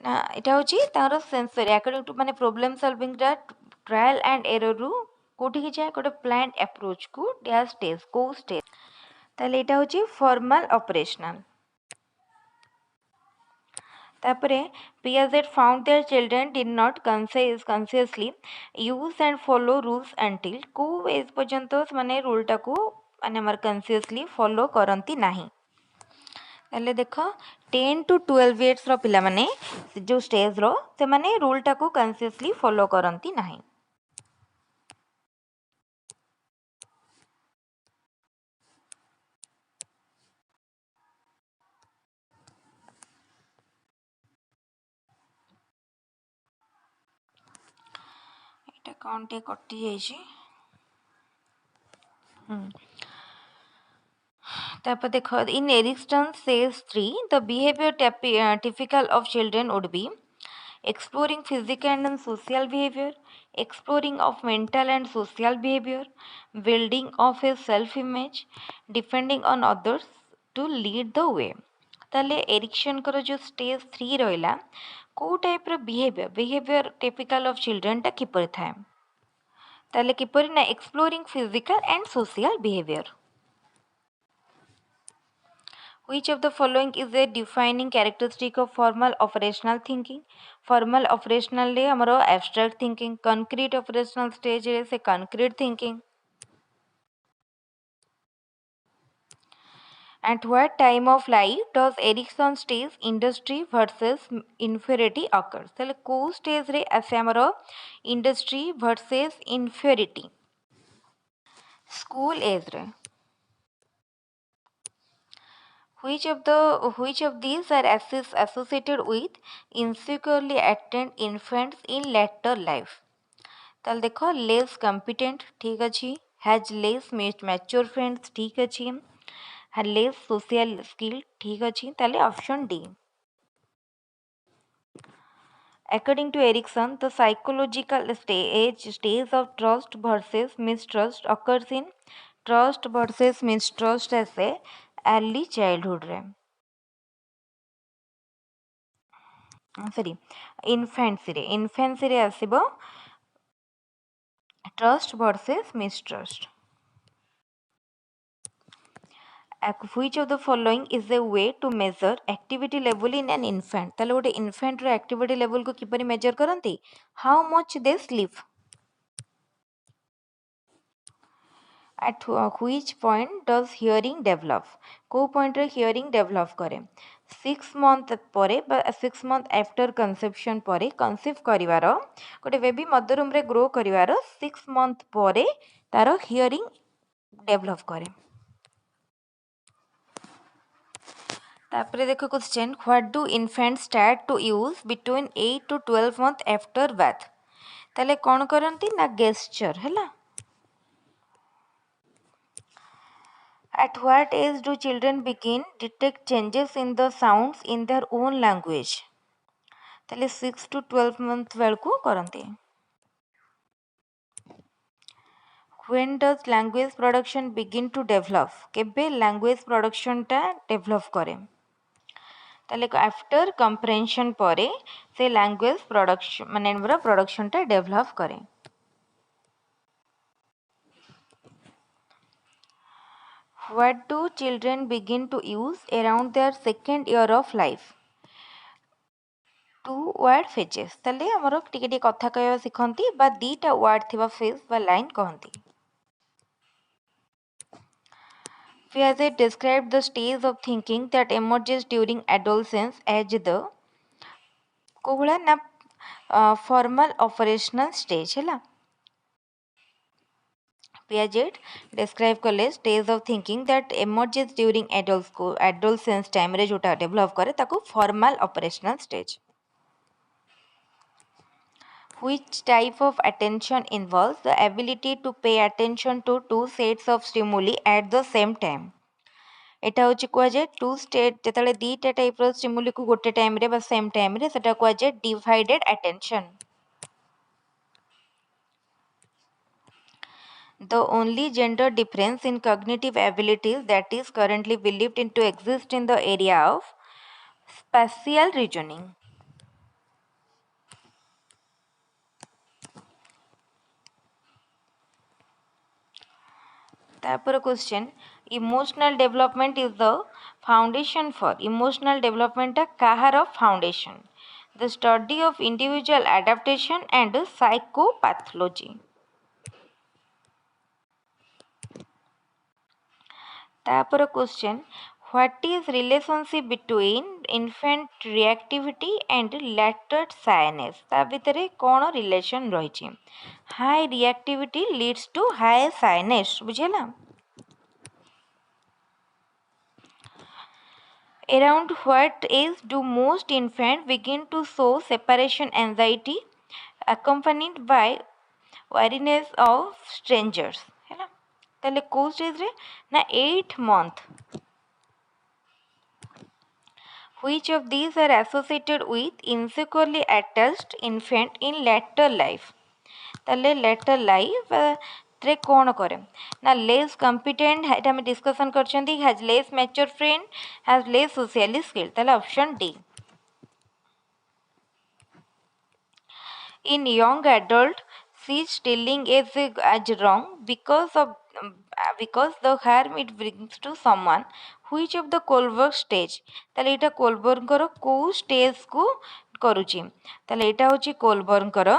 ना इटा होची तारो सेंसरी according to माने problem solving रा trial and error रू कोठी की जाए कोटे planned approach को dash stage को stage ताले इटा होची formal operational. तापरे Piaget found that children did not consciously use and follow rules until को एज पर्यंत माने रूल टाको माने हमर consciously follow करंती नाही. ताले देखो 10 to 12 years रो पिला माने जो स्टेज रो से माने रूल टाको consciously follow करंती नाही. एटा काउंटे कटि जाइछि. तापर देखो in Erickson's phase 3 the behavior typical of children would be exploring physical and social behavior, exploring of mental and social behavior, building of a self image, depending on others to lead the way. ताले Erikson को जो stage 3 रहिला को type रो behaviour typical of children टा किपर थाए ताले किपर ना exploring physical and social behaviour. Which of the following is a defining characteristic of formal operational thinking? Formal operational ले हमारो abstract thinking, concrete operational stage रे से concrete thinking. At what time of life does Erickson stage industry versus inferiority occurs? ताले को stage रे ऐसे हमारो industry versus inferiority. School age रे. which of these are associated with insecurely acted infants in later life? তাহলে ଦେଖ less competent ଠିକ୍ ଅଛି, has less mature friends ଠିକ୍ ଅଛି, had less social skill ଠିକ୍ ଅଛି, ତାହେଲେ option D. According to Erickson, the psychological stage of trust versus mistrust occurs in trust versus mistrust as a early childhood रे. Sorry infancy रे आसीबो trust versus mistrust. Which of the following is a way to measure activity level in an infant? ताले गोटे infant रो activity level को किपरि measure करंती? How much they sleep? At which point does hearing develop? को point रे hearing develop करे? 6 month परे 6 month after conception परे conceive करिवार गोटे बेबी मदर रूम रे ग्रो करिवार 6 month परे तारो hearing develop करे. तापरे देखो question, what do infant start to use between 8 to 12 month after birth? ताले कौन करंती ना गेस्चर हैला. At what age do children begin detect changes in the sounds in their own language? ताले 6 to 12 month बेलकु करंती. When does language production begin to develop? केबे language production टा develop करे? ताले after कंप्रेhension परे से लैंग्वेज प्रोडक्शन माने production टा develop करे. What do children begin to use around their second year of life? 2 word phrases. ताले हमरो टिके टिके कथा कहवा सिखंती बा दीटा वर्ड थिबा फ्रेज बा line कहंती. Piaget described the stage of thinking that emerges during adolescence as the Kohla ना formal operational stage हैला. Piaget describe कले stage of thinking that emerges during adolescence time रे जोटा develop करे ताको formal operational stage. Which type of attention involves the ability to pay attention to two sets of stimuli at the same time? एटा होची कुआ जे to state जेतले दीटा टाइप रो स्टिमुली को गोटे टाइम रे बा सेम टाइम रे सेटा कुआ J divided attention. The only gender difference in cognitive abilities that is currently believed to exist in the area of spatial reasoning. तापर question, emotional development is the foundation for emotional development काहार foundation? The study of individual adaptation and psychopathology. तापर question, what is relationship between infant reactivity and later shyness? ता भितर कौन relation रही? High reactivity leads to high shyness. बुझेला. Around what age do most infants begin to show separation anxiety accompanied by weariness of strangers? है ना. ताले को stage रे ना 8 month. Which of these are associated with insecurely attached infant in later life? ताले later life रे कौन करे ना लेस कॉम्पिटेंट एटा हम डिस्कशन करछंती, has less mature friend, has less socially skill. ताले option D. In young adult, see stealing as wrong because the harm it brings to someone. Which of the Kohlberg stage? ताले एटा Kohlberg करो को stage को करूची. ताले एटा होची Kohlberg करो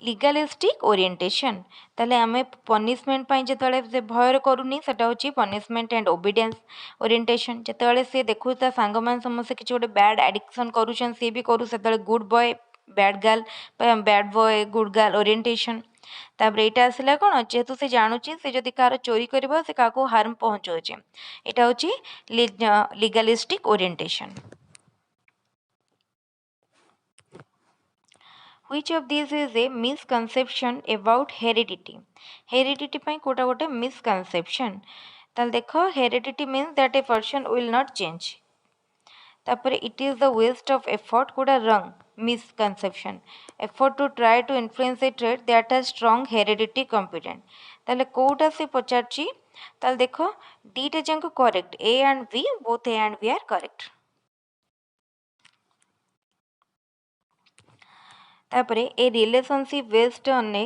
लिगालिस्टिक orientation. ताले आमे पनिशमेंट पाई जेतले से भयर करूनी सेटा होची पनिशमेंट एंड ओबीडियंस ओरिएंटेशन. जेतले से देखु ता सांग मान समस्त किछ गोटे बैड एडिक्शन करूछन से भी करू सेतले good boy bad girl bad boy good girl orientation. तापर एटा आसला कौन जेहेतु से जानुची से जदि कार चोरी कर से क्या हार्म पहुँचाऊे एटा हूँ legalistic orientation. Which of these is a misconception about heredity? Heredity ପାଇଁ କୋଉଟା ଗୋଟେ misconception। ତାହେଲେ ଦେଖ heredity means that a person will not change। ତାପରେ it is the waste of effort କୋଉଟା wrong misconception। effort to try to influence a trait that has strong heredity component। ତାହେଲେ କୋଉଟା ସେ ପଚାରିଛି ତାହେଲେ ଦେଖ ଦିଟା ଯାକ correct A and B both A and B are correct। तापरे a relationship based on a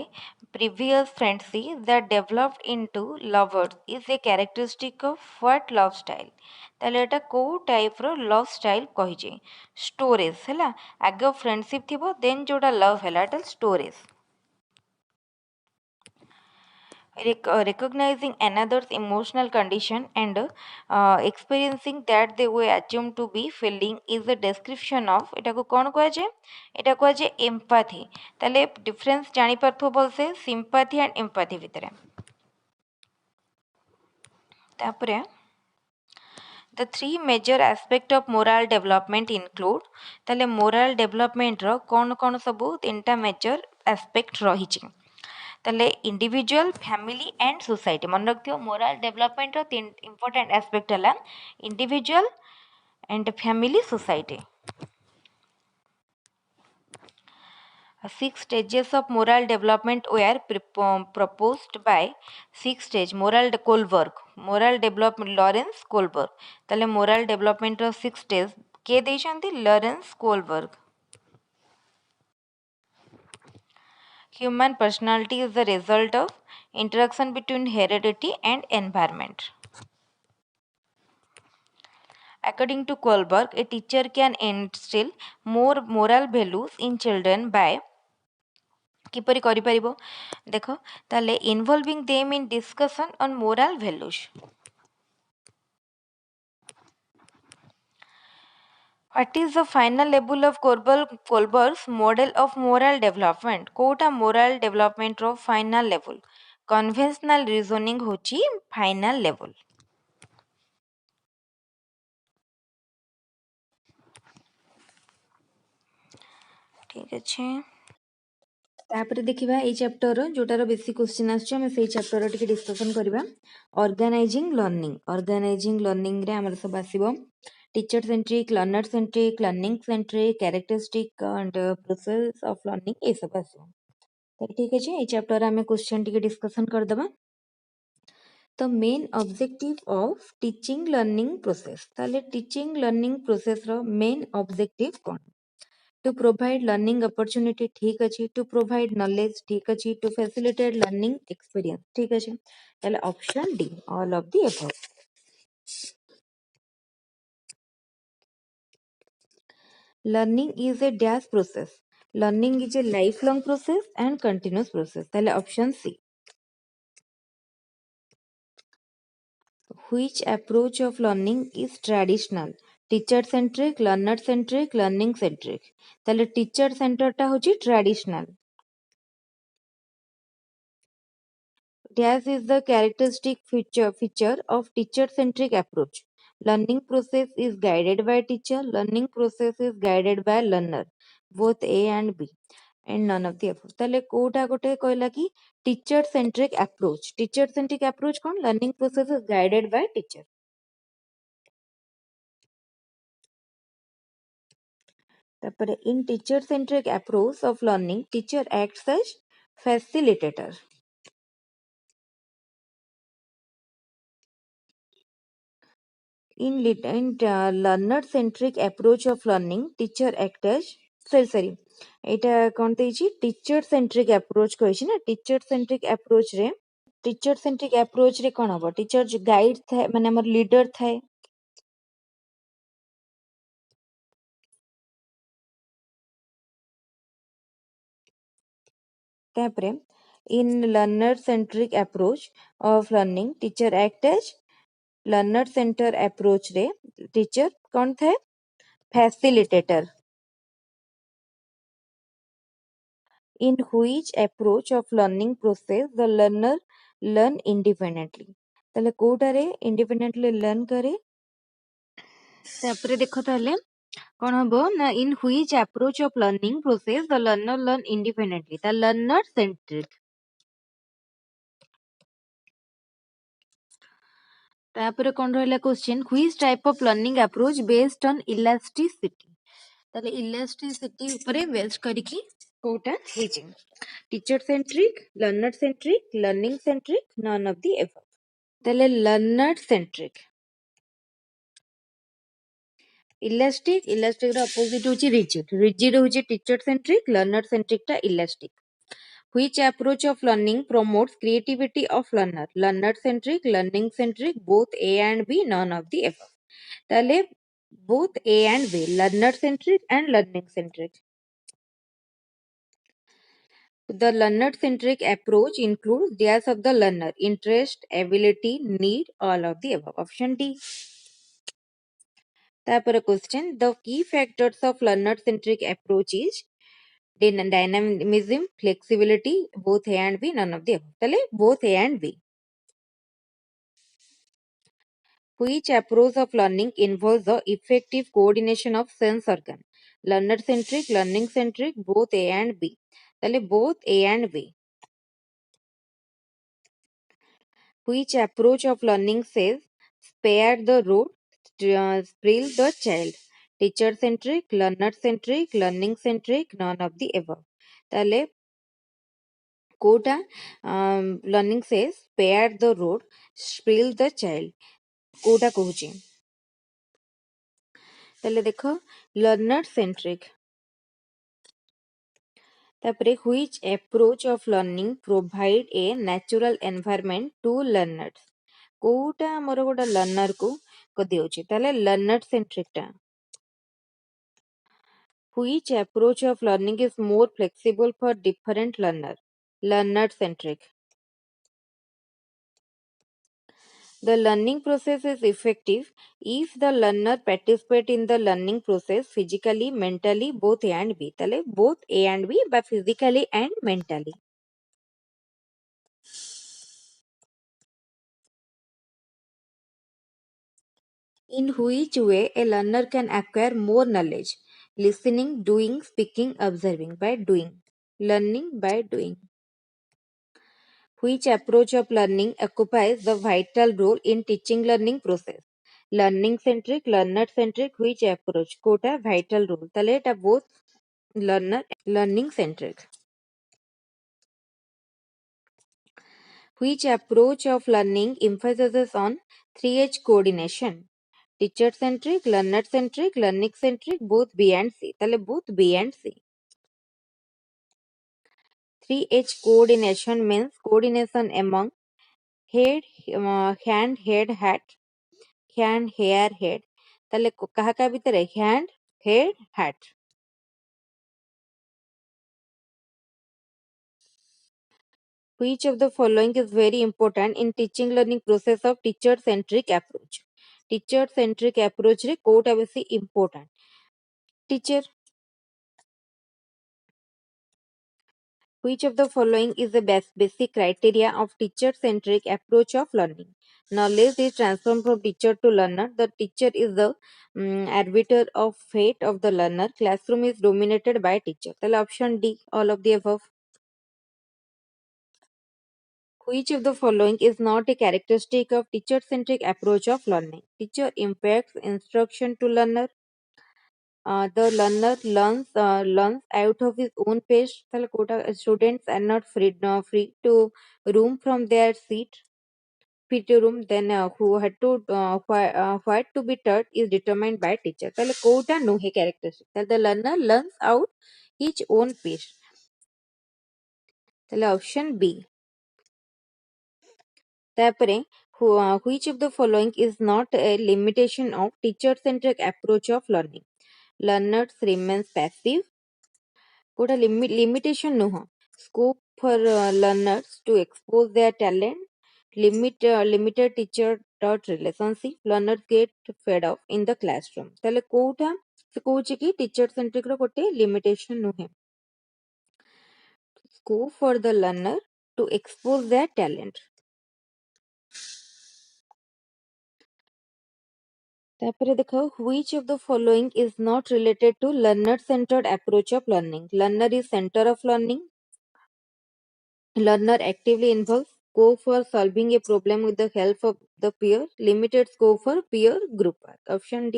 previous friendship that developed into lovers is a characteristic of what love style। ताले एटा को टाइप रो लव स्टाइल कहिजे स्टोरेज हैला आगे friendship थिबो then जोटा love हैला एटा storage. Recognizing another's emotional condition and experiencing that they were assumed to be feeling is a description of एटा को कौन कह जाए एटा कह जाए एम्पैथी। ताले डिफरेंस जानी परथो बोलसे सिंपैथी एंड एम्पैथी भितरे। तापरे the three major aspect of moral development include ताले moral development रो कौन सबू तीनटा मेजर एस्पेक्ट रही ताले इंडिविजुअल फैमिली एंड सोसाइटी मन रखियो मोरल डेवलपमेंट रो तीन इंपोर्टेंट एस्पेक्ट हला individual and family society. 6 stages of moral development were proposed by 6 stage moral development Lawrence Kohlberg. ताले moral development रो 6 stage के देशंती Lawrence Kohlberg. Human personality is the result of interaction between heredity and environment. According to Kohlberg, a teacher can instill more moral values in children by किपरि करि परिबो देखो ताले involving them in discussion on moral values। What is the final level of Kohlberg's model of moral development? Kota moral development row final level conventional reasoning होची final level। ठीक अच्छे तापर देखिबा एई chapter रो जोटार बेसी question आछे हम सेई चैप्टर रो टिके डिस्कशन करबा। ऑर्गेनाइजिंग लर्निंग रे हमर सब आसीबो teacher centric learner centric learning centric characteristic and process of learning ए सब आसीबो। तो ठीक अच्छे एई चैप्टर रे हम क्वेश्चन टिके डिस्कशन कर दबा। तो main objective of teaching learning process ताले टीचिंग लर्निंग प्रोसेस रो मेन ऑब्जेक्टिव कोन to provide learning opportunity ठीक अच्छी to provide knowledge ठीक अच्छी to facilitate learning experience ठीक अच्छी ताले option D all of the above। learning is a dash process learning is a lifelong process and continuous process ताले option C। which approach of learning is traditional teacher centric learner centric learning centric ताले teacher center टा होची traditional। Dash is the characteristic feature of teacher-centric approach. Learning process is guided by teacher. Learning process is guided by learner. Both A and B. And none of the above. ताले कोटा कोटे कहला कि teacher-centric approach. Teacher-centric approach कौन? Learning process is guided by teacher. तापरे in teacher-centric approach of learning, teacher acts as facilitator. In learner centric approach of learning teacher act as sorry एटा कोन देछि teacher centric approach कहछि ना teacher centric approach रे कोन हबो teacher जो guide थाए माने हमर leader थाए तापरे in learner centric approach of learning teacher act as learner center approach रे टीचर कोन थाए facilitator। In which approach of learning process the learner learn independently? ତାହେଲେ କୋଉଟାରେ independently learn करे? ତାପରେ ଦେଖ ତାହେଲେ କଣ ହବ ନା in which approach of learning process the learner learn independently? The learner centric. ତାପରେ କଣ ରହିଲା question, which type of learning approach based on elasticity? ତାହେଲେ elasticity ଉପରେ ବେସ୍ କରିକି କୋଉଟା ହେଇଛି? Teacher centric, learner centric, learning centric, none of the above. ତାହେଲେ learner centric. Elastic ର opposite ହଉଛି rigid. Rigid ହଉଛି teacher centric, learner centric ଟା elastic. Which approach of learning promotes creativity of learner? Learner centric, learning centric, both A and B, none of the above. ताले both A and B, learner centric and learning centric. The learner centric approach includes dash of the learner, interest, ability, need, all of the above. Option D. तापर question, the key factors of learner centric approach is dynamism, flexibility, both A and B, none of the above. ताले both A and B. Which approach of learning involves the effective coordination of sense organ? Learner centric, learning centric, both A and B. ताले both A and B. Which approach of learning says spare the rod, thrill the child? Teacher centric, learner centric, learning centric, none of the above. ताले Kota learning says spare the rod, thrill the child. Kota कहूची ताले देखो learner centric. तापरे which approach of learning provide a natural environment to learners? Kota मोर गोटा learner को दियोची ताले learner centric टा. Which approach of learning is more flexible for different learner? Learner centric. The learning process is effective if the learner participate in the learning process physically, mentally, both A and B. ताले both A and B, but physically and mentally. In which way a learner can acquire more knowledge? Listening, doing, speaking, observing. By doing. Learning by doing. Which approach of learning occupies the vital role in teaching learning process? Learning centric, learner centric, which approach? Quota vital role. তাহলে এটা both learner learning centric. Which approach of learning emphasizes on 3H coordination? Teacher centric, learner centric, learning centric, both B and C. তাহলে both B and C. 3H coordination means coordination among head, hand, head, hat, hand, hair, head. তাহলে কাহা কাহা ভিতরে hand, head, hat. Which of the following is very important in teaching learning process of teacher centric approach? Teacher centric approach रे कोटा बेसी important. Teacher. Which of the following is the basic criteria of teacher centric approach of learning? Knowledge is transformed from teacher to learner. The teacher is the arbiter of fate of the learner. Classroom is dominated by teacher. The option D, all of the above. Which of the following is not a characteristic of teacher-centric approach of learning? Teacher impacts instruction to learner. The learner learns out of his own pace. Students are not free to roam from their seat. Free to room. Then who had to what to be taught is determined by teacher. Kota no he characteristic. The learner learns out his own pace. Option B. ତାପରେ which of the following is not a limitation of teacher-centric approach of learning? Learners remains passive. Kota limitation नुह. Scope for learners to expose their talent. Limited teacher taught relationship. Learners get fed up in the classroom. ताले कोटा से कोची की teacher-centric रो कोटे limitation नुहे. scope for the learner to expose their talent. তারপরে দেখো, which of the following is not related to learner centered approach of learning? Learner is center of learning. Learner actively involves. Scope for solving a problem with the help of the peer. Limited scope for peer group work. Option D.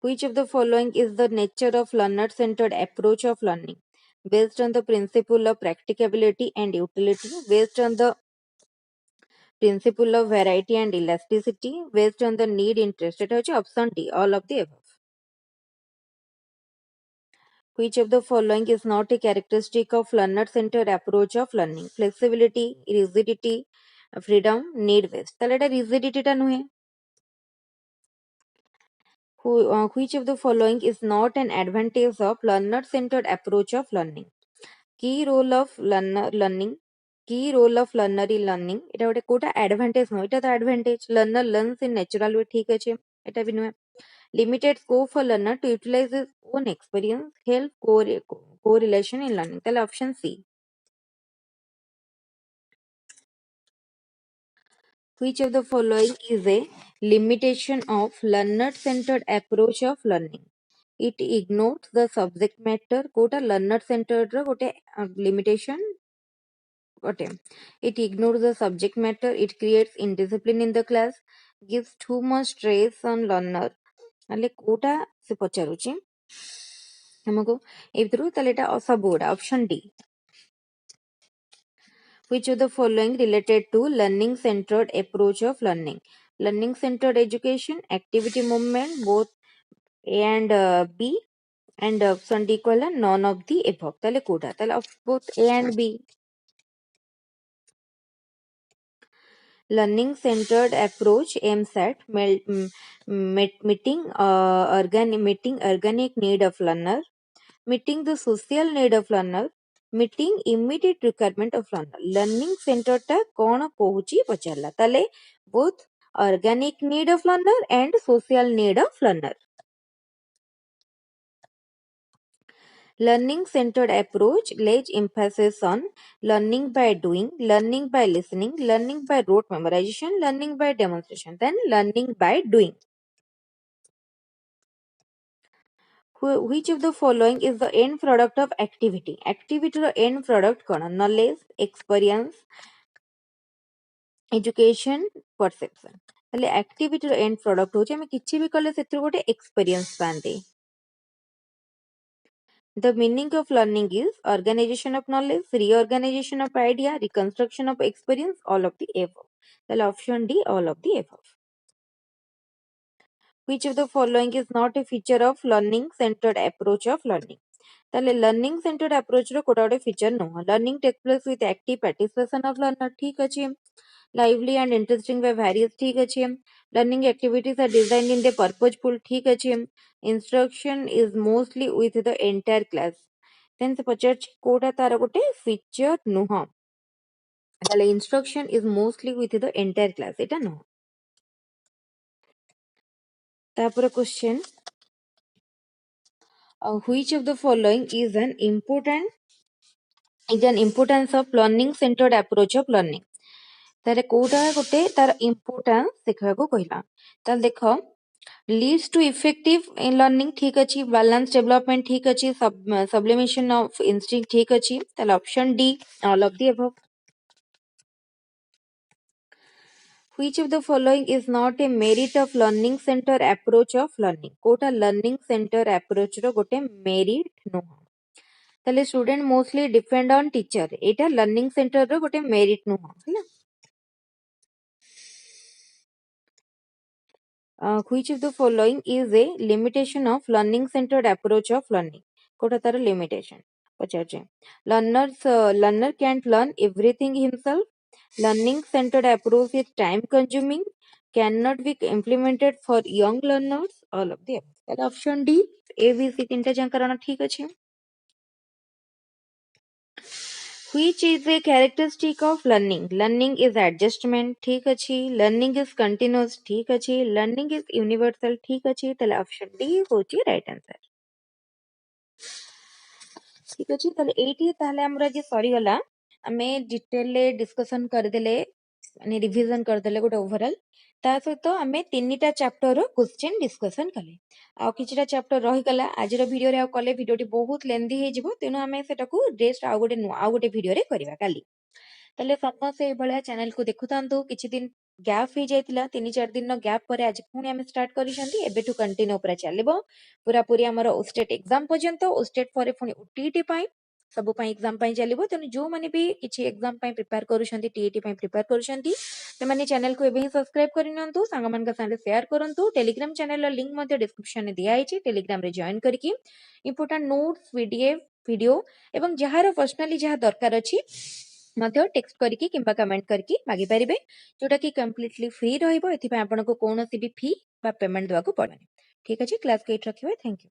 Which of the following is the nature of learner centered approach of learning? Based on the principle of practicability and utility, based on the principle of variety and elasticity, based on the need interest. এটা হচ্ছে option D, all of the above. Which of the following is not a characteristic of learner centered approach of learning? Flexibility, rigidity, freedom, need based. তাহলে এটা rigidity টা নয়. Which of the following is not an advantage of learner centered approach of learning? Key role of learning, key role of learner in learning, এটা ଗୋଟେ কোটা advantage নয়, এটা তো advantage. Learner learns in natural way, ঠিক আছে, এটা B নয়. Limited scope for learner to utilize his own experience, help correlation in learning. তাহলে option C. Which of the following is a limitation of learner centered approach of learning? It ignores the subject matter. Quota learner centered ର ଗୋଟେ limitation ଗୋଟେ. It ignores the subject matter. It creates indiscipline in the class. Gives too much stress on learner. ତାହେଲେ କୋଉଟା ସେ ପଚାରୁଛି ଆମକୁ ଏ ଭିତରୁ, ତାହେଲେ ଏଟା ସବୁ ଗୁଡା option D. Which of the following related to learning centered approach of learning? Learning centered education, activity movement, both A and B, and option D କହିଲା none of the above. ତାହେଲେ କୋଉଟା? ତାହେଲେ both A and B. Learning centered approach aims at meeting organic need of learner, meeting the social need of learner, meeting immediate requirement of learner. Learning centered ଟା କଣ କହୁଛି ପଚାରିଲା, ତାହେଲେ both organic need of learner and social need of learner. Learning centered approach lays emphasis on learning by doing, learning by listening, learning by rote memorization, learning by demonstration. Then learning by doing. Which of the following is the end product of activity? Activity ର end product କଣ? Knowledge, experience, education, perception. ତାହେଲେ activity ର end product ହଉଛି ଆମେ କିଛି ବି କଲେ ସେଥିରୁ ଗୋଟେ experience ପାଆନ୍ତି. The meaning of learning is organization of knowledge, reorganization of idea, reconstruction of experience, all of the above. Then option D, all of the above. Which of the following is not a feature of learning centered approach of learning? ତାହେଲେ learning centered approach ର କୋଉଟା ଗୋଟେ feature ନୁହଁ. Learning takes place with active participation of learner, ଠିକ ଅଛି. Lively and interesting by various, ଠିକ ଅଛି. Learning activities are designed in the purposeful, ଠିକ ଅଛି. Instruction is mostly with the entire class. Then ସେ ପଚାରୁଛି କୋଉଟା ତାର ଗୋଟେ feature ନୁହଁ. ତାହେଲେ instruction is mostly with the entire class, ଏଟା ନୁହଁ. ତାପରେ question, which of the following is an importance of learning centered approach of learning? ତାହେଲେ କୋଉଟା ଗୋଟେ ତାର importance ଦେଖିବାକୁ କହିଲା. ତାହେଲେ ଦେଖ, leads to effective in learning, ଠିକ ଅଛି. balance development, ଠିକ ଅଛି. sublimation of instinct, ଠିକ ଅଛି. ତାହେଲେ option D, all of the above. Which of the following is not a merit of learning center approach of learning? କୋଉଟା learning center approach ର ଗୋଟେ merit ନୁହଁ. ତାହେଲେ student mostly depend on teacher, ଏଇଟା learning center ର ଗୋଟେ merit ନୁହଁ, ହେଲା. Which of the following is a limitation of learning centered approach of learning? କୋଉଟା ତାର limitation ପଚାରୁଛେ. Learner can't learn everything himself. Learning centered approach is time consuming, cannot be implemented for young learners, all of the above. ତାହେଲେ option D, A, B, C ତିନିଟା ଯାକର ଠିକ ଅଛି. Which is a characteristic of learning? Learning is adjustment, ठीक अछि. Learning is continuous, ठीक अछि. Learning is universal, ठीक अछि. ताले option D होची right answer. ठीक अच्छे ताले हमर आज सरीगला आमे डिटेल डिस्कशन करदेले माने रिवीजन करदेले गोटे ओवरऑल ता सहित आमे तीनटा चैप्टर रो क्वेश्चन डिस्कशन कले आ किछटा चैप्टर रही गला आज रो वीडियो रे आ कले वीडियो टी बहुत लेंथी हे जिवो तेनु आमे सेटा को रेस्ट आ गोटे वीडियो रे करबा काली ताले समस्त ए भलिया चैनल को देखुतांतु किछि दिन गैप हो जाइतिला 3-4 दिन नो गैप पर आज पुणी आमे स्टार्ट करिसंती एबेटू कंटिन्यू पूरा चलिबो पूरा पूरी हमर ओस्टेट एग्जाम पर्यंत ओस्टेट परे पुणी ओटीटी पाई सब पाई एग्जाम पाई चलिबो तेनु जो माने भी किछि एग्जाम पाई प्रिपेयर करूछंती टीईटी पाई प्रिपेयर करूछंती ते माने चैनल को एबे ही सब्सक्राइब करिनंतु संग मान का साथे शेयर करंतु टेलीग्राम चैनल रो लिंक मध्ये डिस्क्रिप्शन में दिया आइछि टेलीग्राम रे जॉइन करके इंपोर्टेंट नोट्स पीडीएफ वीडियो एवं जहार पर्सनली जहा दरकार अछि मध्य टेक्स्ट करके किंबा कमेंट करके मागी परिबे जोटा कि कंप्लीटली फ्री रहइबो एथि आपनको कोनोसी भी फी बा पेमेंट देवा को पड़बनी ठीक अछि क्लास को एट रखिबे थैंक यू।